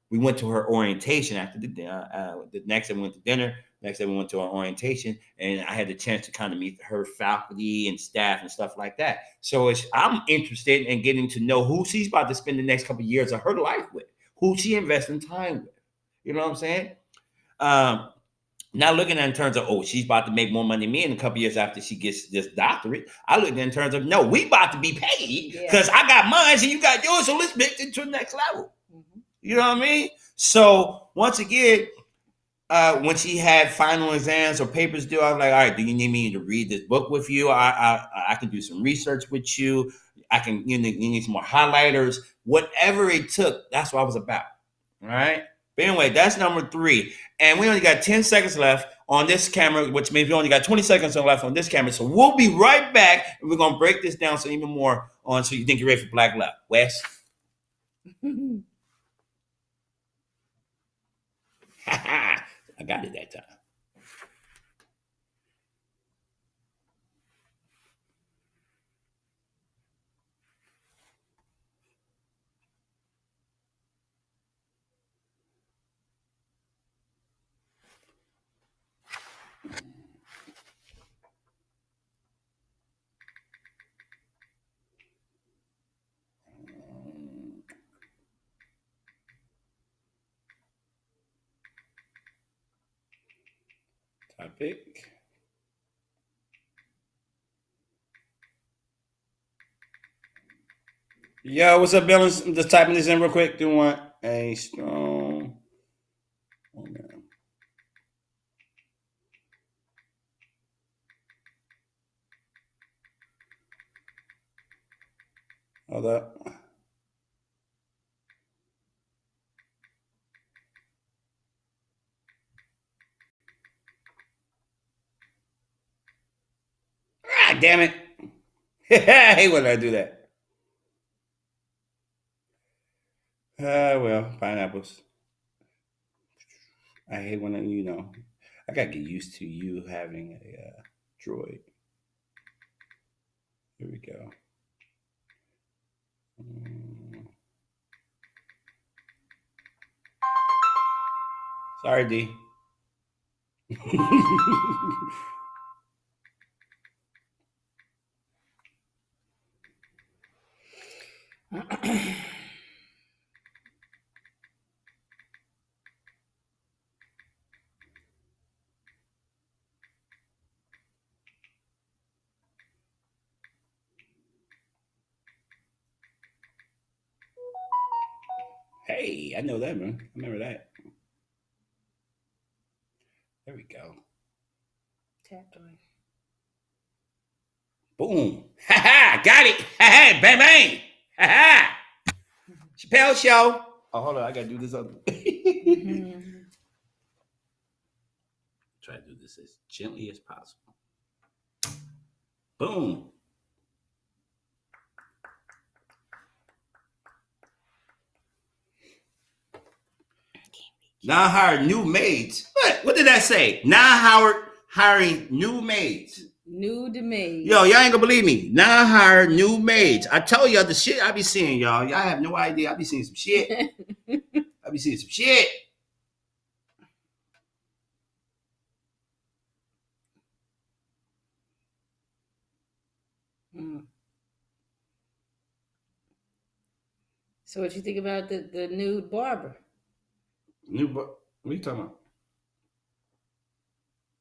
We went to her orientation after the next day we went to dinner. Next day we went to our orientation, and I had the chance to kind of meet her faculty and staff and stuff like that. So I'm interested in getting to know who she's about to spend the next couple of years of her life with, who she investing time with. You know what I'm saying? Not looking at it in terms of, she's about to make more money than me in a couple of years after she gets this doctorate. I look at it in terms of, no, we about to be paid because I got mine and you got yours, so let's make it to the next level. Mm-hmm. You know what I mean? So once again, when she had final exams or papers due, I was like, all right, do you need me to read this book with you? I can do some research with you. I can, you need some more highlighters. Whatever it took, that's what I was about. All right? But anyway, that's number 3. And we only got 10 seconds left on this camera, which means we only got 20 seconds left on this camera. So we'll be right back, and we're going to break this down so even more on so you think you're ready for Black Love. Wes? I got it that time. Topic. Yo, what's up, Bill? I'm just typing this in real quick. Do want a strong. Oh, man. Hold up. Ah, damn it. I hate when I do that. Well, pineapples. I hate when I gotta get used to you having a droid. Here we go. Sorry, D. Hey, I know that, man. I remember that. There we go. Tap on. Boom. Ha ha. Got it. Ha ha. Bang bang. Ha ha. Chappelle Show. Oh, hold on. I gotta do this other. Try to do this as gently as possible. Boom. Now hiring new maids. What did that say? Now hiring new maids. Nude maids. Yo, y'all ain't gonna believe me. Now hire new maids. I tell y'all the shit I be seeing, y'all. Y'all have no idea. I be seeing some shit. I be seeing some shit. So what you think about the nude barber? What are you talking about?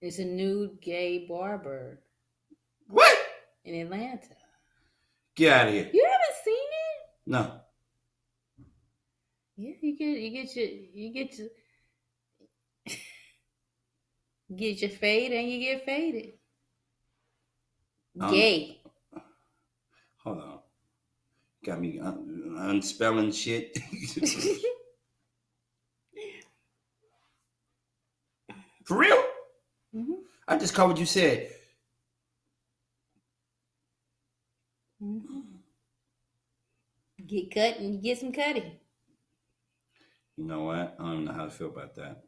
It's a nude gay barber. What? In Atlanta. Get out of here. You haven't seen it? No. Yeah, you get your Get your fade and you get faded. Um, Gay. Hold on. Got me unspelling shit. For real? Mm-hmm. I just caught what you said. Mm-hmm. Get cut and you get some cutting. You know what? I don't even know how to feel about that.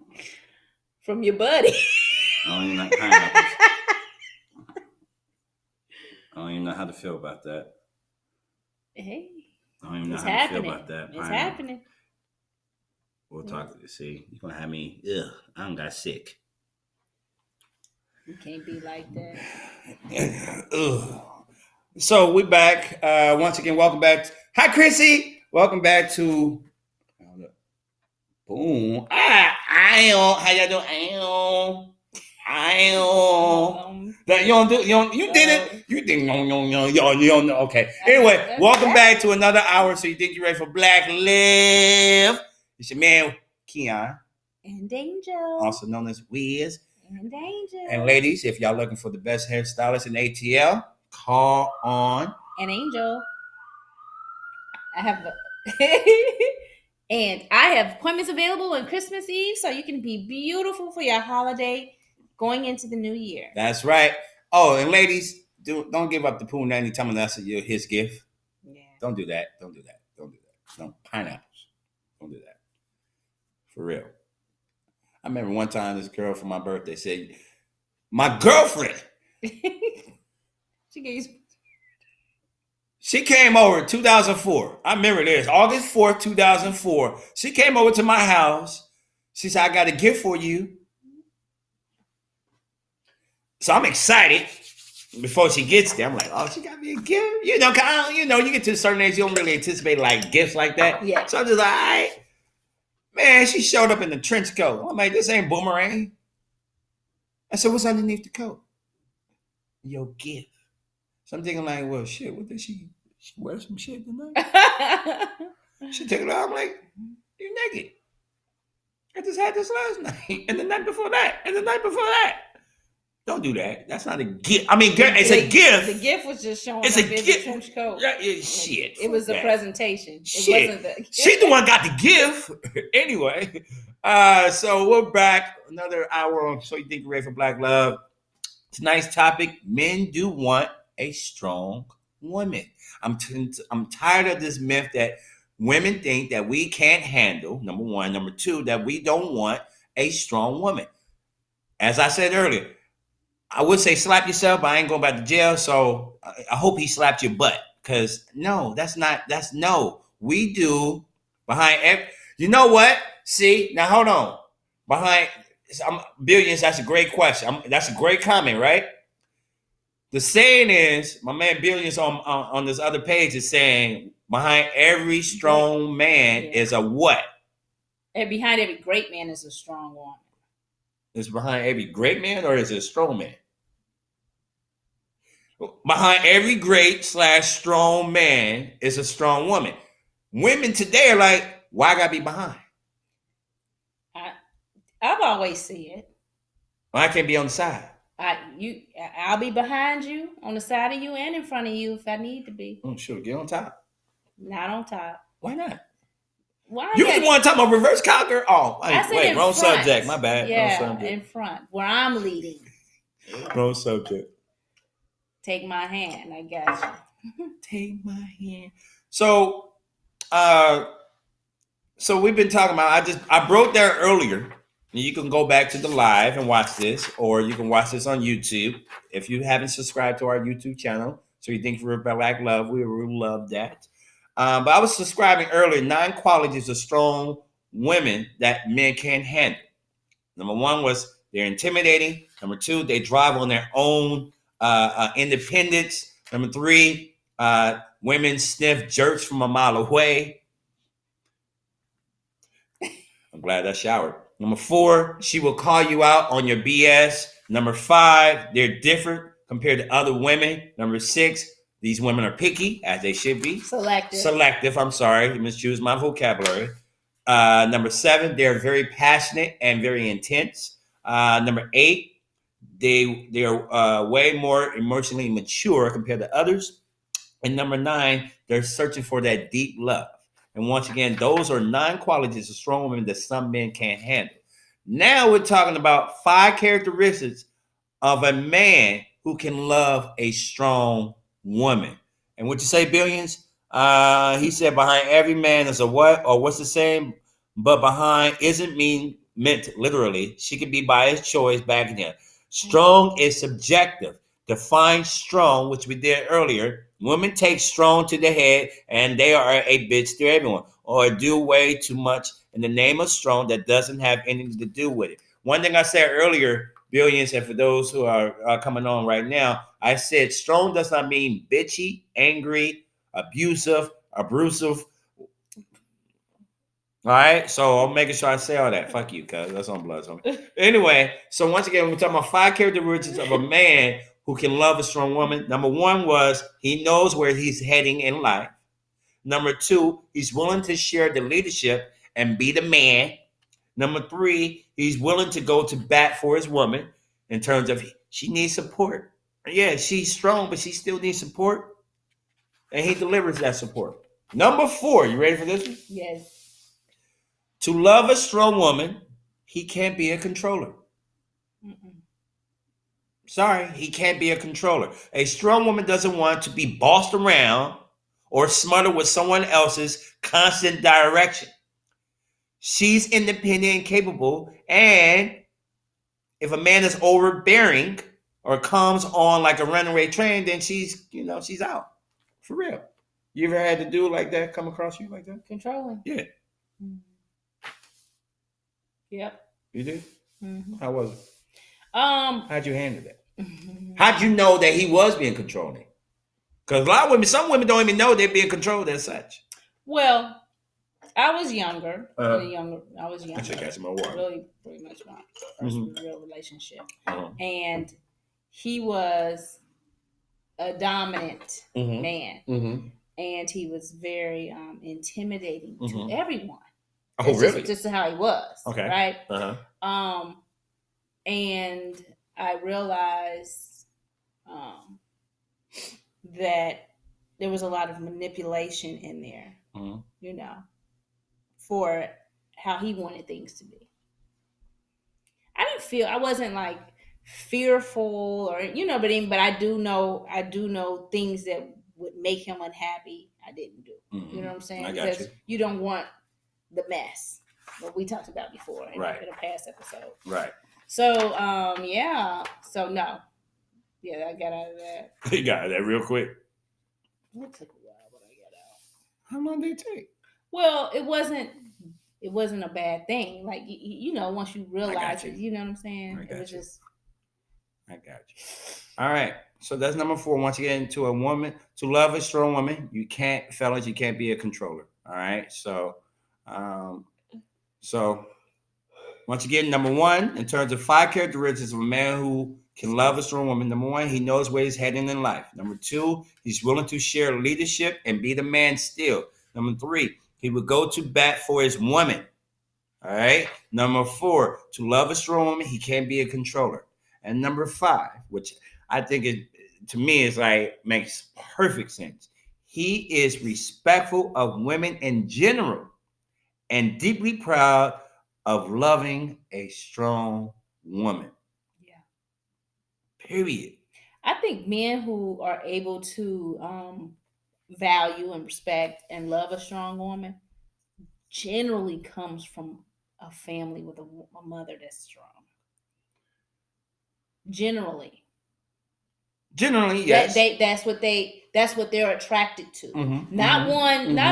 From your buddy. I don't even like pineapples. I don't even know how to feel about that. Hey. I don't even know It's how happening. to feel about that. It's Pineapple. happening. We'll talk. See, you're gonna have me. Ugh, I don't got sick. You can't be like that. Ugh. So we're back. Once again, welcome back. Hi, Chrissy. Welcome back to Boom. How y'all doing? That you don't do you did it. You didn't you don't know. Okay. Anyway, welcome back to another hour. So you think you're ready for Black Live. It's your man Keion. And Angel. Also known as Wiz. And Angel. And ladies, if y'all looking for the best hairstylist in ATL, call on and Angel. And I have appointments available on Christmas Eve, so you can be beautiful for your holiday going into the new year. That's right. Oh, and ladies, don't give up the poo nanny telling us his gift. Yeah. Don't do that. Don't do that. Don't do that. No pineapples. Don't do that. For real. I remember one time this girl for my birthday said, my girlfriend. She came over in 2004. I remember this. August 4th, 2004. She came over to my house. She said, I got a gift for you. So I'm excited. Before she gets there, I'm like, oh, she got me a gift. You know, you get to a certain age, you don't really anticipate like gifts like that. Yeah. So I'm just like, all right. Man, she showed up in the trench coat. I'm like, this ain't Boomerang. I said, what's underneath the coat? Your gift. So I'm thinking like, well, shit, what did she wear some shit tonight? She took it off. I'm like, you're naked. I just had this last night. And the night before that. And the night before that. Don't do that. That's not a gift. I mean, it's a gift. The gift was just showing it's up a in gift. the trench coat. Yeah, shit. It was a presentation. Shit. It wasn't the gift. She the one got the gift. Anyway, so we're back. Another hour on So You Think You're Ready for Black Love. Tonight's topic, men do want a strong woman. I'm tired of this myth that women think that we can't handle, number one. Number two, that we don't want a strong woman. As I said earlier, I would say slap yourself, but I ain't going back to jail. So I hope he slapped your butt. Because no, we do behind you know what? See, now hold on. Behind billions, that's a great question. That's a great comment, right? The saying is, my man Billions on this other page is saying, behind every strong man is a what? And behind every great man is a strong woman. Is behind every great man or is it a strong man? Behind every great / strong man is a strong woman. Women today are like, why I gotta be behind? I've always said, I can't be on the side. I'll be behind you, on the side of you, and in front of you if I need to be. Oh, sure, get on top. Not on top. Why not? Why? You was the one talking about reverse conquer. Oh, wait, wrong front. subject. My bad. Yeah, wrong subject. in front, where I'm leading. Wrong subject. Take my hand. I got you. Take my hand. So we've been talking about. I broke there earlier. You can go back to the live and watch this, or you can watch this on YouTube. If you haven't subscribed to our YouTube channel, So You Think You're Black Love, we would love that. But I was subscribing earlier, 9 qualities of strong women that men can't handle. Number 1 was they're intimidating. Number 2, they drive on their own independence. Number 3, women sniff jerks from a mile away. I'm glad I showered. Number 4, she will call you out on your BS. Number 5, they're different compared to other women. Number 6, these women are picky, as they should be. Selective, I'm sorry. Misuse my vocabulary. Number 7, they're very passionate and very intense. Number 8, they are way more emotionally mature compared to others. And number 9, they're searching for that deep love. And once again, those are 9 qualities of strong women that some men can't handle. Now we're talking about 5 characteristics of a man who can love a strong woman. And what you say, Billions? He said, behind every man is a what? Or what's the saying? But behind isn't meant literally. She could be by his choice back then. Strong is subjective. Define strong, which we did earlier. Women take strong to the head, and they are a bitch to everyone, or do way too much in the name of strong that doesn't have anything to do with it. One thing I said earlier, Billions, and for those who are coming on right now, I said strong does not mean bitchy, angry, abusive. All right, so I'm making sure I say all that. Fuck you, cuz that's on blood. Anyway, so once again, we're talking about 5 characteristics of a man who can love a strong woman. Number 1 was he knows where he's heading in life. Number 2, he's willing to share the leadership and be the man. Number 3, he's willing to go to bat for his woman in terms of she needs support. Yeah, she's strong, but she still needs support, and he delivers that support. Number 4, you ready for this one? Yes. To love a strong woman, he can't be a controller. Mm-mm. Sorry, he can't be a controller. A strong woman doesn't want to be bossed around or smothered with someone else's constant direction. She's independent and capable, and if a man is overbearing or comes on like a runaway train, then she's out. For real. You ever had to do like that, come across you like that? Controlling. Yeah. Mm-hmm. Yep. You did? Mm-hmm. How was it? How'd you handle that? Mm-hmm. How'd you know that he was being controlling? Because a lot of women, some women don't even know they're being controlled as such. Well, I was younger. I was younger. I should catch my water. Really, pretty much my first real relationship. Uh-huh. And he was a dominant man. Mm-hmm. And he was very intimidating to everyone. Oh, really? Just how he was. Okay. Right? Uh-huh. And I realized that there was a lot of manipulation in there, for how he wanted things to be. I wasn't like fearful or, but I do know things that would make him unhappy. I didn't do. Mm-hmm. You know what I'm saying? Because you don't want the mess. What we talked about before in a past episode. Right. So, So, no. Yeah, I got out of that. You got out of that real quick? It took a while, but I got out. How long did it take? Well, it wasn't a bad thing. Like, once you realize it, you know what I'm saying? It was just... I got you. All right. So that's number 4. Once you get into a woman, to love a strong woman, you can't be a controller. All right. So once again, number 1, in terms of 5 characteristics of a man who can love a strong woman. Number 1, he knows where he's heading in life. Number 2, he's willing to share leadership and be the man still. Number 3, he would go to bat for his woman. All right. Number 4, to love a strong woman, he can't be a controller. And number 5, which I think makes perfect sense. He is respectful of women in general and deeply proud of loving a strong woman. Yeah. Period. I think men who are able to value and respect and love a strong woman generally comes from a family with a mother that's strong. Generally, yes. That's what they're attracted to. Mm-hmm. Not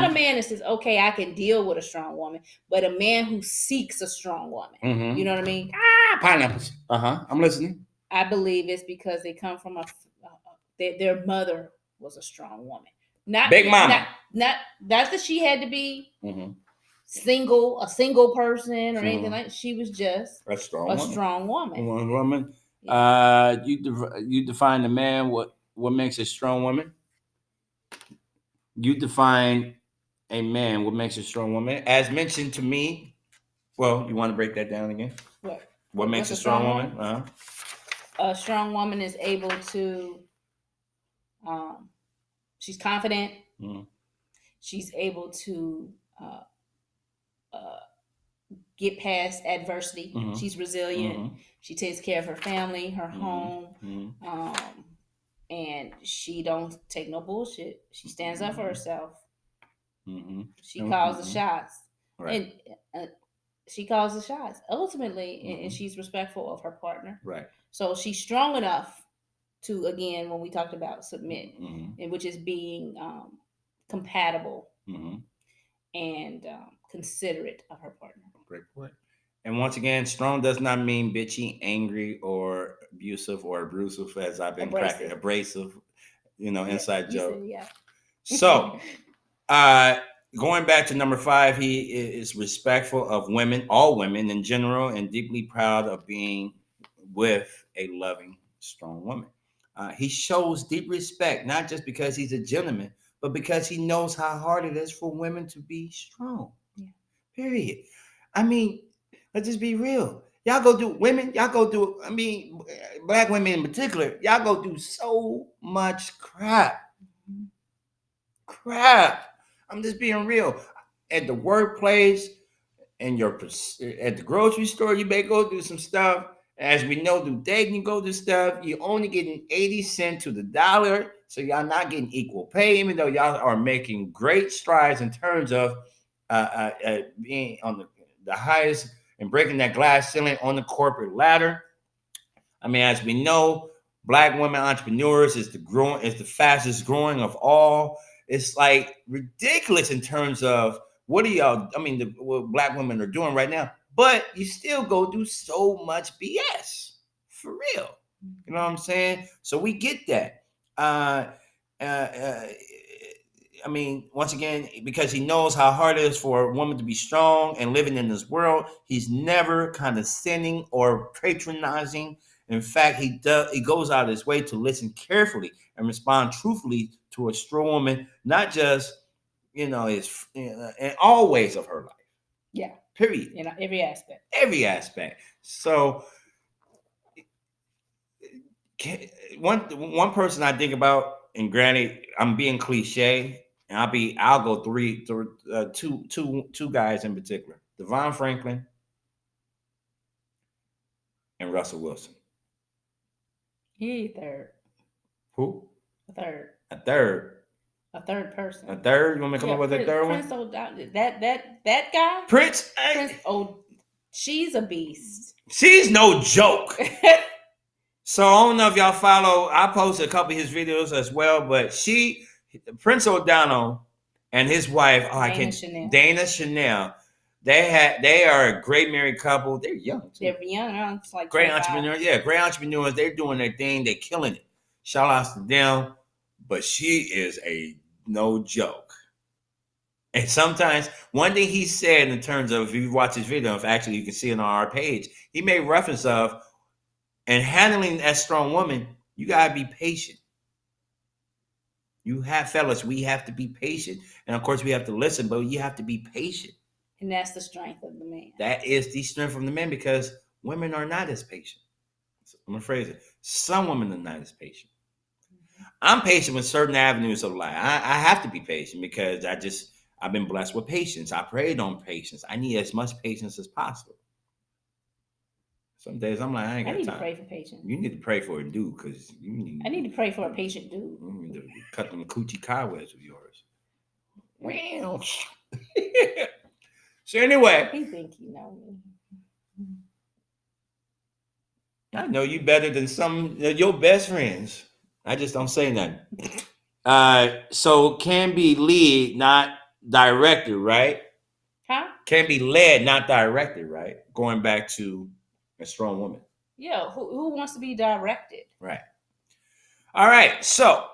a man that says, okay, I can deal with a strong woman, but a man who seeks a strong woman. Mm-hmm. You know what I mean? Pineapples. I'm listening. I believe it's because they come from their mother was a strong woman. Not Big mama. Not that she had to be a single person or anything like that. She was just a strong woman. One woman. Yeah. You define the man. What makes a strong woman? You define a man. What makes a strong woman? As mentioned to me. Well, you want to break that down again? What? What makes a strong woman? a strong woman is able to, she's confident. Mm-hmm. She's able to get past adversity. Mm-hmm. She's resilient. Mm-hmm. She takes care of her family, her Mm-hmm. home, Mm-hmm. and she don't take no bullshit. She stands up for herself. Mm-hmm. She calls the shots, right. and she calls the shots ultimately, Mm-hmm. and she's respectful of her partner. Right. So she's strong enough to, again, when we talked about submit, Mm-hmm. and which is being compatible Mm-hmm. and considerate of her partner. Great point. And once again, strong does not mean bitchy, angry, or abusive, as I've been cracking. Abrasive, inside joke. Said, yeah. So, going back to number 5, he is respectful of women, all women in general, and deeply proud of being with a loving, strong woman. He shows deep respect, not just because he's a gentleman, but because he knows how hard it is for women to be strong. Yeah. Period. I mean, let's just be real. Y'all go do women. Y'all go do. I mean, black women in particular. Y'all go do so much crap. Crap. I'm just being real. At the workplace, at the grocery store, you may go do some stuff. As we know, through dating, you go do stuff. You're only getting 80 cents to the dollar, so y'all not getting equal pay, even though y'all are making great strides in terms of being on the highest and breaking that glass ceiling on the corporate ladder. I mean, as we know, black women entrepreneurs is the fastest growing of all. It's like ridiculous in terms of what what black women are doing right now. But you still go do so much BS for real. You know what I'm saying? So we get that. I mean, once again, because he knows how hard it is for a woman to be strong and living in this world, he's never condescending or patronizing. In fact, he goes out of his way to listen carefully and respond truthfully to a strong woman, not just in all ways of her life. Yeah. Period. In every aspect. Every aspect. So one person I think about, and granted, I'm being cliche, and I'll go two guys in particular: Devon Franklin and Russell Wilson. He third. Who? A third. A third. A third person. A third? You want me to come up with a third Prince one? That guy? Prince? She's a beast. She's no joke. So I don't know if y'all follow. I posted a couple of his videos as well, but Prince O'Donnell and his wife, Dana Chanel. They are a great married couple. They're young too. They're young. It's like great entrepreneurs. Yeah, great entrepreneurs. They're doing their thing. They're killing it. Shout outs to them. But she is a no joke. And sometimes one thing he said in terms of, if you watch his video, if actually you can see it on our page, he made reference of, and handling that strong woman, you gotta be patient. Fellas, we have to be patient. And of course we have to listen, but you have to be patient. And that's the strength of the man. That is the strength of the man, because women are not as patient. I'm gonna phrase it. Some women are not as patient. Mm-hmm. I'm patient with certain avenues of life. I have to be patient because I've been blessed with patience. I prayed on patience. I need as much patience as possible. Some days I'm like, I ain't got time. I need to pray for patience. You need to pray for a dude, because I need to pray for a patient dude. You need to cut them coochie cobwebs of yours. Well. So anyway. He think he know me. I know you better than some of your best friends. I just don't say nothing. So can be lead, not directed, right? Huh? Can be led, not directed, right? Going back to a strong woman. Yeah, who wants to be directed? Right. All right, so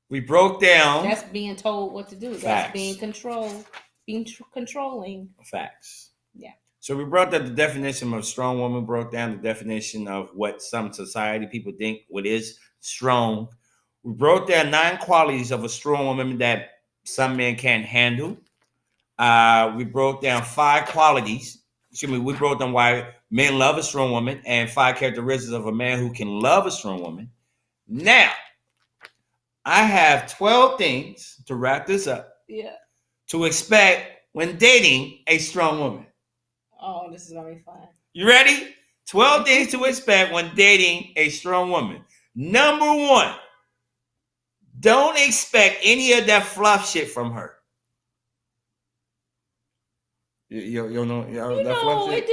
we broke down. That's being told what to do. Facts. That's being controlled, controlling. Facts. Yeah. So we brought down the definition of strong woman, broke down the definition of what some society people think what is strong. We broke down 9 qualities of a strong woman that some men can't handle. We broke down 5 qualities excuse me, we broke down why men love a strong woman and 5 characteristics of a man who can love a strong woman. Now, I have 12 things to wrap this up. Yeah. To expect when dating a strong woman. Oh, this is gonna be fun. You ready? 12 things to expect when dating a strong woman. Number 1, don't expect any of that fluff shit from her. You know that fluff shit?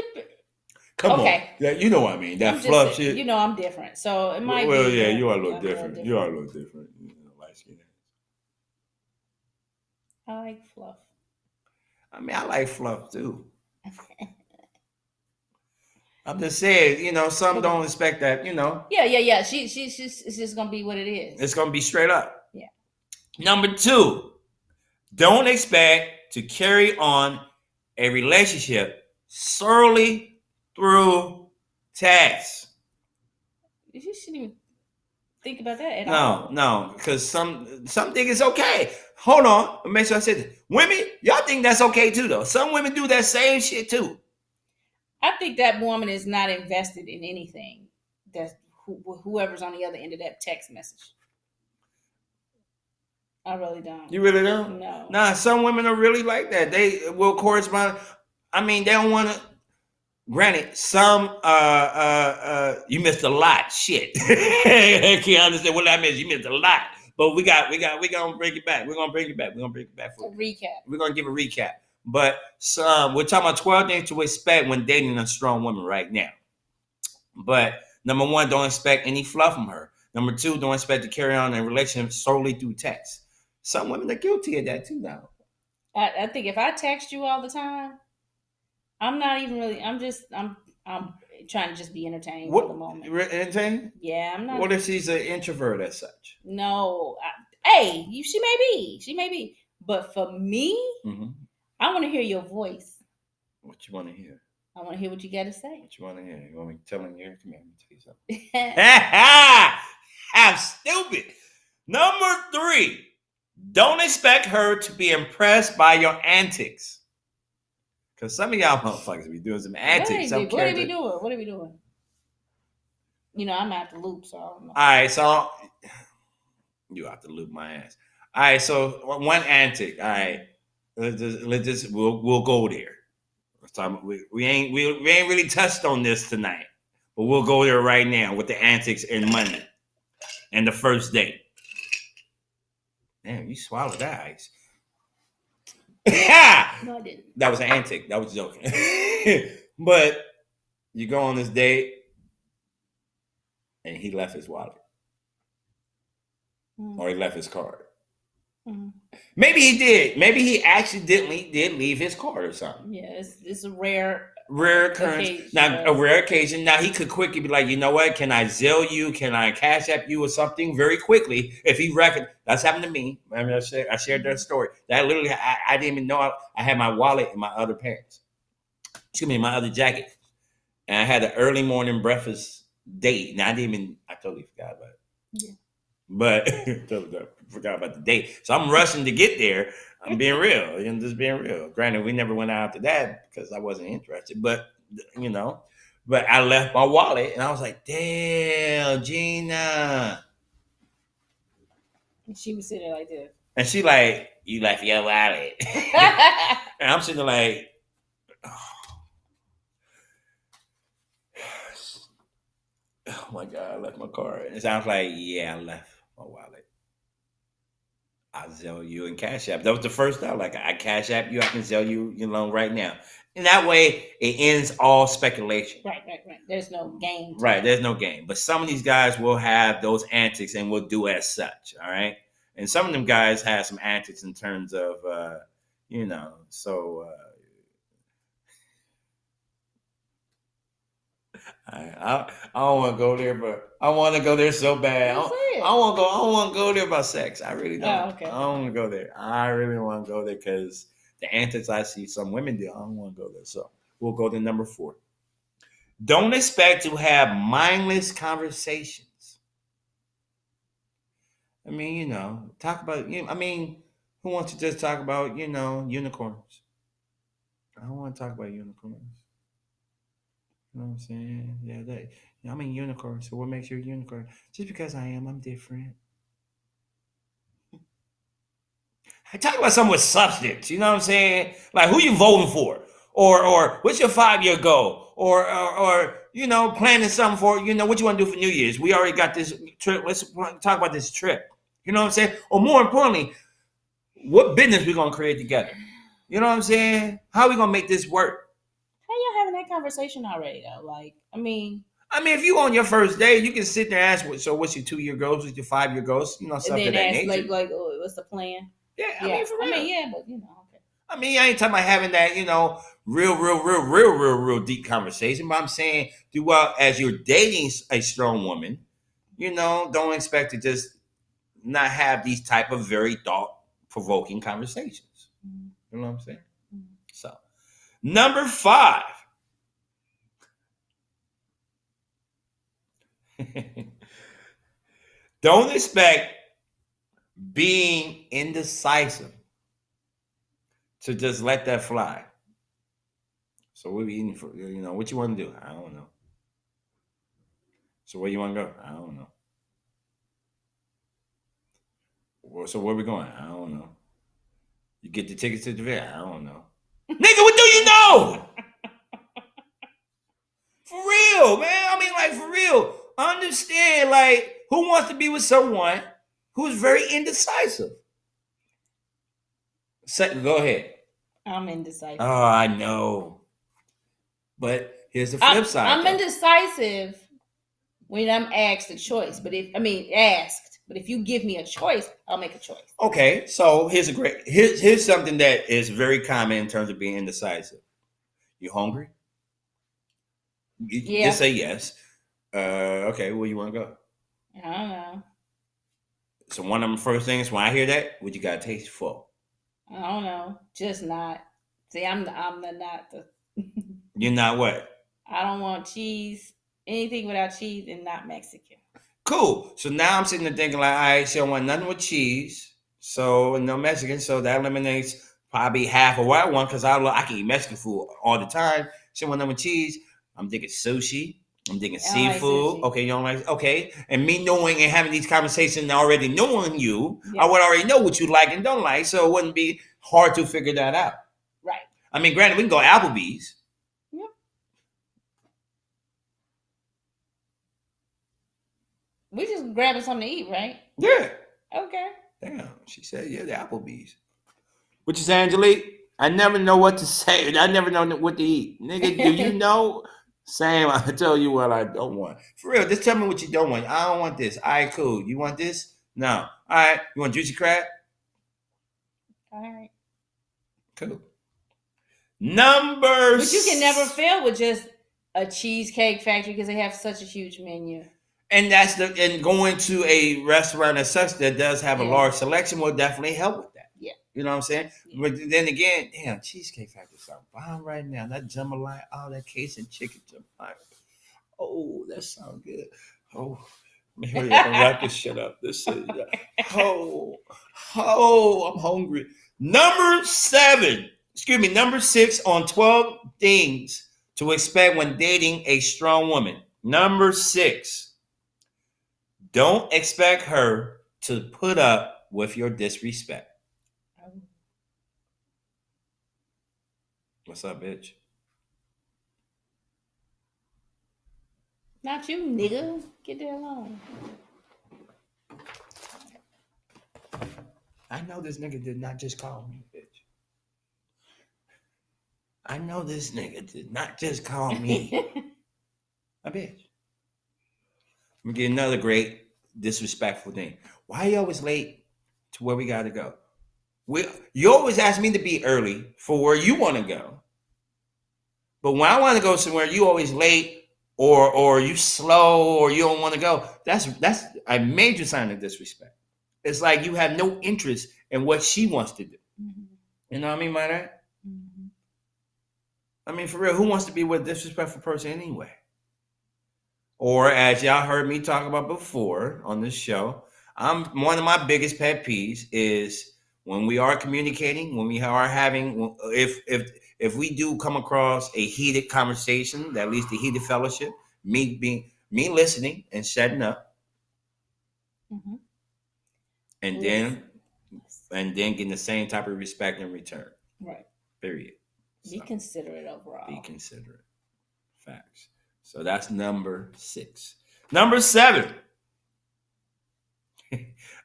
Come on. Yeah, you know what I mean. That fluff shit. You know I'm different. So it might well, be. Yeah, you are a little different. You are a little different. Light skin. I like fluff. I mean, I like fluff too. I'm just saying, some don't expect that, Yeah. She's just gonna be what it is. It's gonna be straight up. Yeah. Number 2, don't expect to carry on a relationship solely through text. You shouldn't even think about that at all. No, because some think it's okay. Hold on, make sure I said this. Women, y'all think that's okay too, though. Some women do that same shit too. I think that woman is not invested in anything. That whoever's on the other end of that text message. I really don't. You really don't? No. Nah, some women are really like that. They will correspond. I mean, they don't want to. Granted, some you missed a lot. Shit, I can't understand what that means. You missed a lot, but we gonna bring it back. We're gonna bring it back. For a recap. We're gonna give a recap. But we're talking about 12 things to expect when dating a strong woman right now. But number 1, don't expect any fluff from her. Number 2, don't expect to carry on a relationship solely through text. Some women are guilty of that too now. I think if I text you all the time, I'm not even really. I'm trying to just be entertained for the moment. Entertained? Yeah, I'm not. What if she's an introvert as such? No. She may be. But for me, I want to hear your voice. What you want to hear? I want to hear what you got to say. What you want to hear? You want me telling you? Come here, let me tell you something. I'm stupid. Number 3, don't expect her to be impressed by your antics. Because some of y'all motherfuckers be doing some antics. What are we doing? I'm at the loop, so I don't know. All right, so you have to loop my ass. All right, so one antic. All right, we'll go there. We ain't really touched on this tonight, but we'll go there right now with the antics and money and the first date. Damn, you swallowed that ice. No, I didn't. That was an antic. That was joking. But you go on this date, and he left his wallet, or he left his card. Maybe he did. Maybe he accidentally did leave his card or something. Yeah, it's a rare occurrence. Occasion, now, a rare occasion. Now, he could quickly be like, you know what? Can I Zelle you? Can I Cash App you or something very quickly? If he reckon that's happened to me. I mean, I shared that story. That literally, I didn't even know I had my wallet in my other pants. Excuse me, my other jacket. And I had an early morning breakfast date. Now, I totally forgot about it. Yeah. But forgot about the date. So I'm rushing to get there. I'm being real. I'm just being real. Granted, we never went out after that because I wasn't interested. But, but I left my wallet and I was like, damn, Gina. And she was sitting there like this. And she like, you left your wallet. And I'm sitting there like, oh my God, I left my card. And I was like, yeah, I left my wallet. I'll Zelle you and Cash App. That was the first time. Like, I Cash App you, I can Zelle you, right now. And that way, it ends all speculation. Right. There's no game. Right, there's no game. But some of these guys will have those antics and will do as such, all right? And some of them guys have some antics in terms of, so... I don't want to go there, but I want to go there so bad. I don't want to go there about sex. I really don't. Oh, okay. I don't want to go there. I really want to go there because the antics I see some women do, I don't want to go there. So we'll go to number 4. Don't expect to have mindless conversations. I mean, talk about, who wants to just talk about, unicorns? I don't want to talk about unicorns. You know what I'm saying? Yeah, I'm a unicorn. So what makes you a unicorn? Just because I am, I'm different. I talk about something with substance. You know what I'm saying? Like who you voting for, or what's your 5 year goal, or planning something for what you want to do for New Year's. We already got this trip. Let's talk about this trip. You know what I'm saying? Or more importantly, what business we gonna create together? You know what I'm saying? How we gonna make this work? How y'all having that conversation already though? Like, I mean, if you on your first day, you can sit there and ask, so what's your 2 year goals? What's your 5 year goals? Stuff and of then that ask nature. like, oh, what's the plan? Yeah, Yeah, for real. yeah, but okay. I ain't talking about having that, real deep conversation. But I'm saying, as you're dating a strong woman, don't expect to just not have these type of very thought provoking conversations. Mm-hmm. You know what I'm saying? Mm-hmm. So, number 5. Don't expect being indecisive to just let that fly. So what we eating for? What you want to do? I don't know. So where you want to go? I don't know. So where we going? I don't know. You get the tickets to the event? I don't know. Nigga, what do you know? For real, man. For real. Understand, who wants to be with someone who's very indecisive? Go ahead. I'm indecisive. Oh, I know. But here's the flip side. I'm indecisive when I'm asked a choice. But if you give me a choice, I'll make a choice. Okay, so here's something that is very common in terms of being indecisive. You hungry? You just say yes. Okay, where you want to go? I don't know. So one of the first things when I hear that, what you got to taste for? I don't know. Just not. See, I'm not the. You're not what? I don't want cheese. Anything without cheese and not Mexican. Cool. So now I'm sitting there thinking all right, she don't want nothing with cheese. So no Mexican. So that eliminates probably half of what I want because I can eat Mexican food all the time. She don't want nothing with cheese. I'm thinking sushi. I'm thinking seafood. Like okay, you don't like okay. And me knowing and having these conversations and already knowing you, I would already know what you like and don't like. So it wouldn't be hard to figure that out. Right. Granted, we can go Applebee's. Yep. We just grabbing something to eat, right? Yeah. Okay. Damn. She said, yeah, the Applebee's. What you say, Angelique? I never know what to say. I never know what to eat. Nigga, do you know? Same. I tell you what I don't want. For real, just tell me what you don't want. I don't want this. All right, cool. You want this? No. All right. You want juicy crab? All right. Cool. But you can never fail with just a cheesecake factory because they have such a huge menu. And going to a restaurant as such that does have a large selection will definitely help with that. Yeah. You know what I'm saying? Yeah. But then again, damn, Cheesecake Factory sounds bomb right now. That jambalaya, that Cajun chicken jambalaya. Oh, that sounds good. Oh, maybe I can wrap this shit up. This is I'm hungry. Number 6 on 12 things to expect when dating a strong woman. Number 6. Don't expect her to put up with your disrespect. What's up, bitch? Not you, nigga. Get that alone. I know this nigga did not just call me bitch. I know this nigga did not just call me a bitch. I'm gonna get another great disrespectful thing. Why are you always late to where we gotta go? You always ask me to be early for where you want to go. But when I want to go somewhere, you always late or you slow or you don't want to go. That's a major sign of disrespect. It's like you have no interest in what she wants to do. Mm-hmm. You know what I mean by that? Mm-hmm. For real, who wants to be with a disrespectful person anyway? Or as y'all heard me talk about before on this show, one of my biggest pet peeves is when we are communicating, when we are having, if if we do come across a heated conversation, that leads to heated fellowship, me listening and shutting up, Mm-hmm. and then getting the same type of respect in return. Right. Period. Be considerate overall. Be considerate. Facts. So that's number 6. Number 7.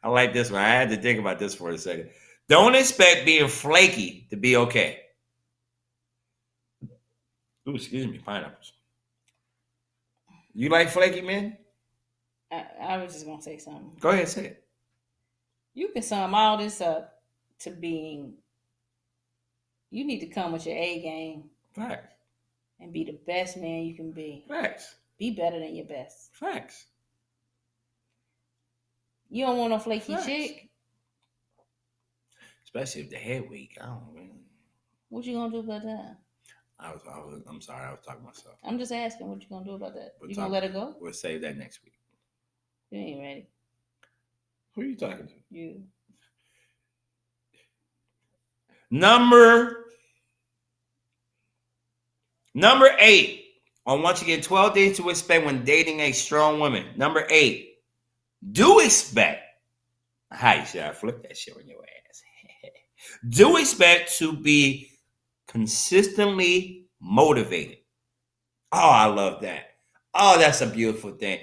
I like this one. I had to think about this for a second. Don't expect being flaky to be okay. Ooh, excuse me, pineapples. You like flaky men? I was just gonna say something. Go ahead, say it. You can sum all this up to being. You need to come with your A game. Facts. And be the best man you can be. Facts. Be better than your best. Facts. You don't want no flaky chick. Especially if the head weak. I don't know. What you gonna do about that? I'm sorry, I was talking to myself. I'm just asking, what you gonna do about that? You gonna let it go? We'll save that next week. You ain't ready. Who are you talking to? You. Number 8. On once again, 12 things to expect when dating a strong woman. Number 8. Do expect. Hi, should I flip that shit on your ass? Do expect to be consistently motivated. Oh, I love that. Oh, that's a beautiful thing.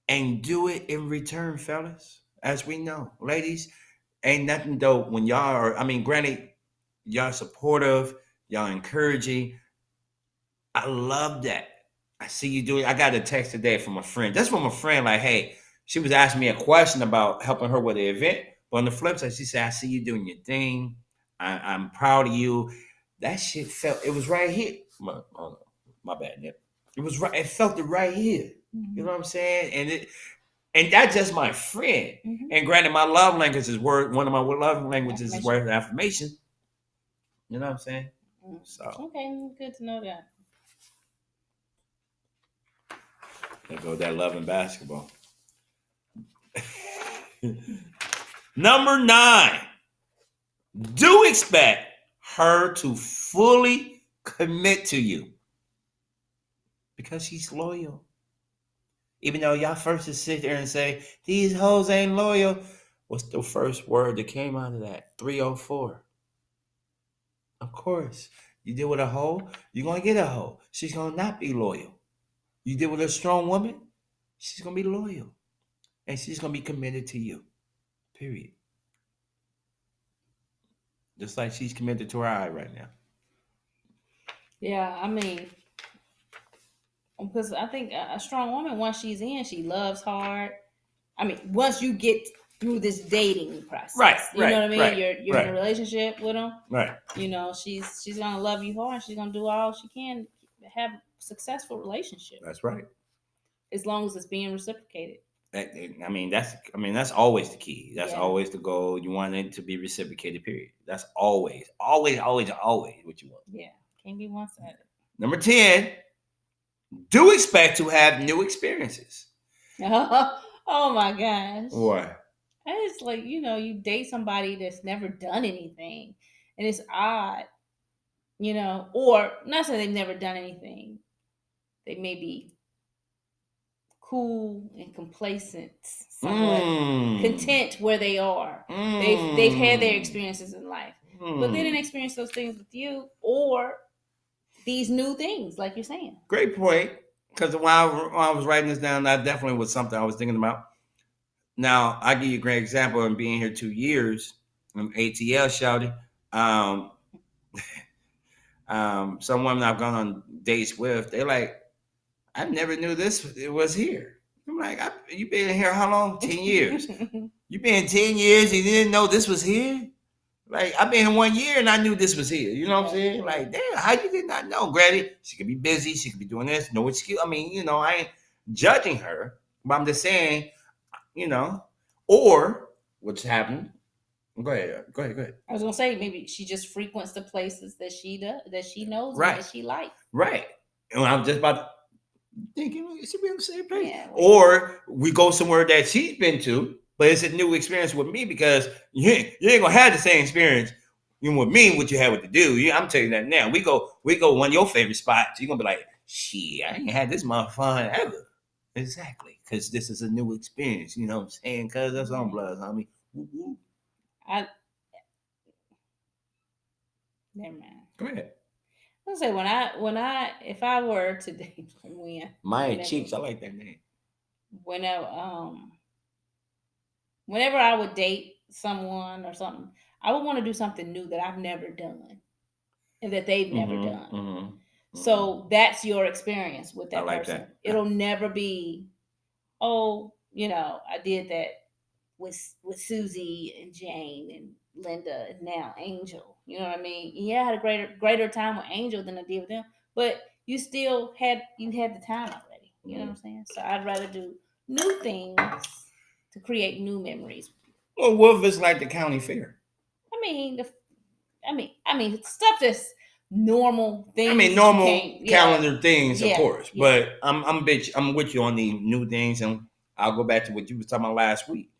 And do it in return, fellas. As we know, ladies, ain't nothing dope when y'all are, I mean, granted, y'all supportive, y'all encouraging. I love that. I see you doing. I got a text today from a friend. That's from a friend, like, hey, she was asking me a question about helping her with the event. But on the flip side, she said, I see you doing your thing. I'm proud of you. That shit it was right here. My bad, Nip. It was right. It felt it right here. Mm-hmm. You know what I'm saying? And that's just my friend. Mm-hmm. And granted, my love language is one of my love languages is word of affirmation. You know what I'm saying? Mm-hmm. So okay, good to know that. There go that love and basketball. Number 9. Do expect her to fully commit to you because she's loyal. Even though y'all first to sit there and say, these hoes ain't loyal. What's the first word that came out of that? 304. Of course. You deal with a hoe, you're going to get a hoe. She's going to not be loyal. You deal with a strong woman, she's going to be loyal. And she's going to be committed to you. Period. Just like she's committed to her eye right now. Yeah, I mean, because I think a strong woman, once she's in, she loves hard. I mean, once you get through this dating process, right? You know what I mean? Right, you're in a relationship with them, right? You know, she's gonna love you hard. She's gonna do all she can to have a successful relationship. That's right. As long as it's being reciprocated. I mean, that's always the key. That's always the goal. You want it to be reciprocated. Period. That's always what you want. Yeah, can't be one-sided. Number 10. Do expect to have new experiences. Oh my gosh. What? It's like, you date somebody that's never done anything, and it's odd, or not saying they've never done anything. They may be cool and complacent, somewhat content where they are. They've had their experiences in life, but they didn't experience those things with you or these new things, like you're saying. Great point. Because while I was writing this down, that definitely was something I was thinking about. Now, I'll give you a great example of being here 2 years. I'm ATL shouting. Some women I've gone on dates with, they're like, I never knew this was here. I'm like, you been here how long? 10 years. You been 10 years, you didn't know this was here? Like, I've been here 1 year and I knew this was here. You know what I'm saying? Like, damn, how you did not know? Granted, she could be busy. She could be doing this. No excuse. I mean, I ain't judging her. But I'm just saying, or what's happened. Go ahead. I was going to say, maybe she just frequents the places that she does, that she knows, right, and that she likes. Right. And I'm just about to thinking, it should be on the same page. Yeah, or we go somewhere that she's been to, but it's a new experience with me because you ain't gonna have the same experience You know, with me, what you had what to do. I'm telling you that now. We go one of your favorite spots. You're gonna be like, shit, I ain't had this much fun ever. Exactly, because this is a new experience. You know what I'm saying? Cause that's on blood, homie. Woo-woo. Never mind. Go ahead. I'll say if I were to date Maya Cheeks, I like that name. Whenever I would date someone or something, I would want to do something new that I've never done and that they've never done. Mm-hmm. So that's your experience with that person. That. It'll never be, oh, I did that with Susie and Jane and Linda and now Angel. You know what I mean? Yeah, I had a greater time with Angel than I did with them, but you still had the time already. You know what I'm saying? So I'd rather do new things to create new memories. Well, what if it's like the county fair? I mean, stuff that's normal things. I mean, normal calendar things, of course. Yeah. But I'm with you on the new things, and I'll go back to what you were talking about last week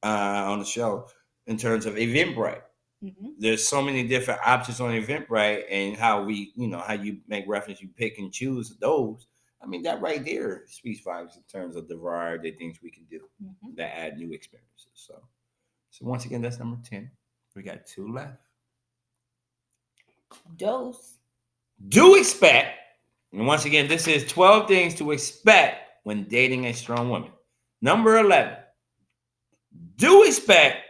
on the show in terms of Eventbrite. Mm-hmm. There's so many different options on Eventbrite, and how you make reference, you pick and choose those. I mean, that right there speaks volumes in terms of the variety of things we can do that add new experiences. So once again, that's number 10. We got 2 left. Do expect, and once again, this is 12 things to expect when dating a strong woman. Number 11. Do expect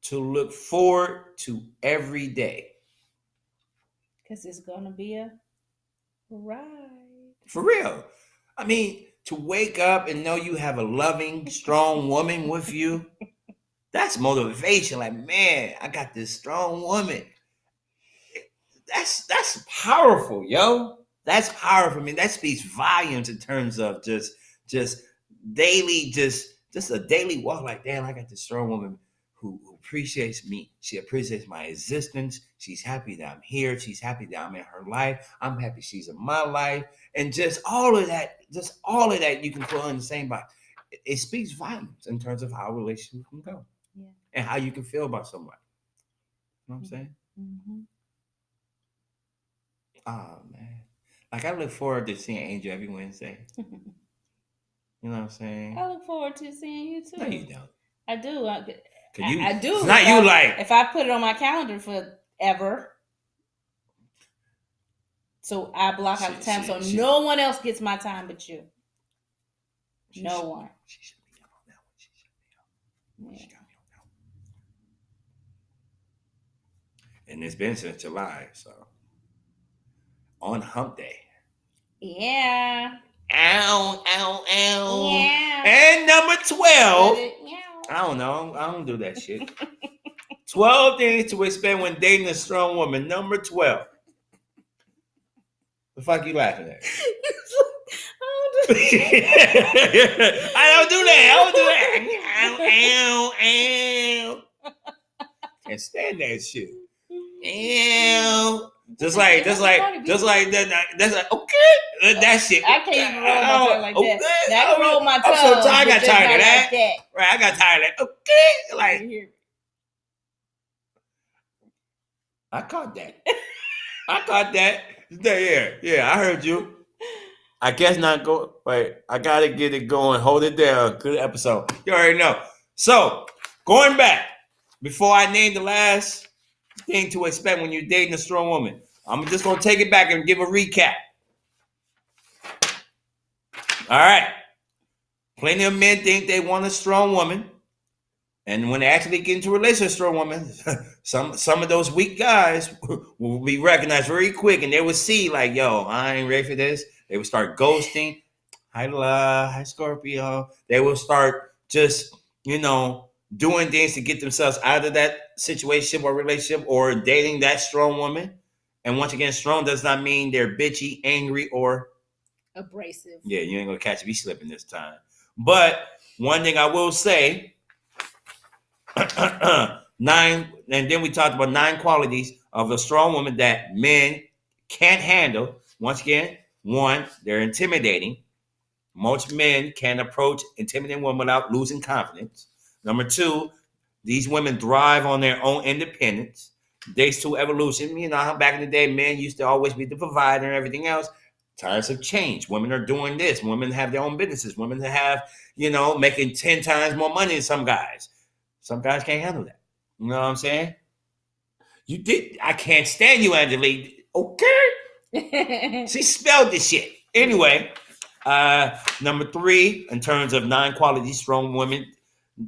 to look forward to every day. Because it's going to be a ride. For real. I mean, to wake up and know you have a loving, strong woman with you, that's motivation. Like, man, I got this strong woman. That's powerful, yo. That's powerful. I mean, that speaks volumes in terms of just daily, just a daily walk. Like, damn, I got this strong woman who appreciates me. She appreciates my existence. She's happy that I'm here. She's happy that I'm in her life. I'm happy she's in my life. And just all of that you can put in the same box. It speaks volumes in terms of how a relationship can go. Yeah. And how you can feel about somebody. You know what I'm saying? Mm-hmm. Oh, man. Like, I look forward to seeing Angel every Wednesday. You know what I'm saying? I look forward to seeing you, too. No, you don't. I do. I do. It's not you like. If I put it on my calendar forever, so I block out the time, so no one else gets my time but you. No one. She should be on that one. She got me on that one. And it's been since July, so on Hump Day. Yeah. Ow, ow, ow. Yeah. And number 12. I don't know. I don't do that shit. 12 things to expect when dating a strong woman. Number 12. The fuck you laughing at? I don't do that. Ow, ow, ow. Can't stand that shit. Ow. Just like that. That's like, okay. That shit. I can't even roll my tongue like that. Now, I can roll my tongue. I'm so tired. I got tired of that. Right, I got tired of that. Okay. Like, I caught that. Yeah, I heard you. I guess not go. Wait, I gotta get it going. Hold it down. Good episode. You already know. So, going back, before I name the last thing to expect when you're dating a strong woman, I'm just gonna take it back and give a recap. All right. Plenty of men think they want a strong woman. And when they actually get into a relationship with a strong woman, some of those weak guys will be recognized very quick, and they will see like, yo, I ain't ready for this. They will start ghosting. Hi, Scorpio. They will start just, doing things to get themselves out of that situation or relationship or dating that strong woman. And once again, strong does not mean they're bitchy, angry, or abrasive. Yeah, you ain't gonna catch me slipping this time. But one thing I will say, 9, and then we talked about 9 qualities of a strong woman that men can't handle. Once again, 1, they're intimidating. Most men can't approach intimidating women without losing confidence. Number 2, these women thrive on their own independence. Days to evolution. You know how back in the day, men used to always be the provider and everything else. Times have changed. Women are doing this. Women have their own businesses. Women have, making 10 times more money than some guys. Some guys can't handle that. You know what I'm saying? You did. I can't stand you, Angelique. Okay. She spelled this shit. Anyway, number 3, in terms of 9 qualities strong women,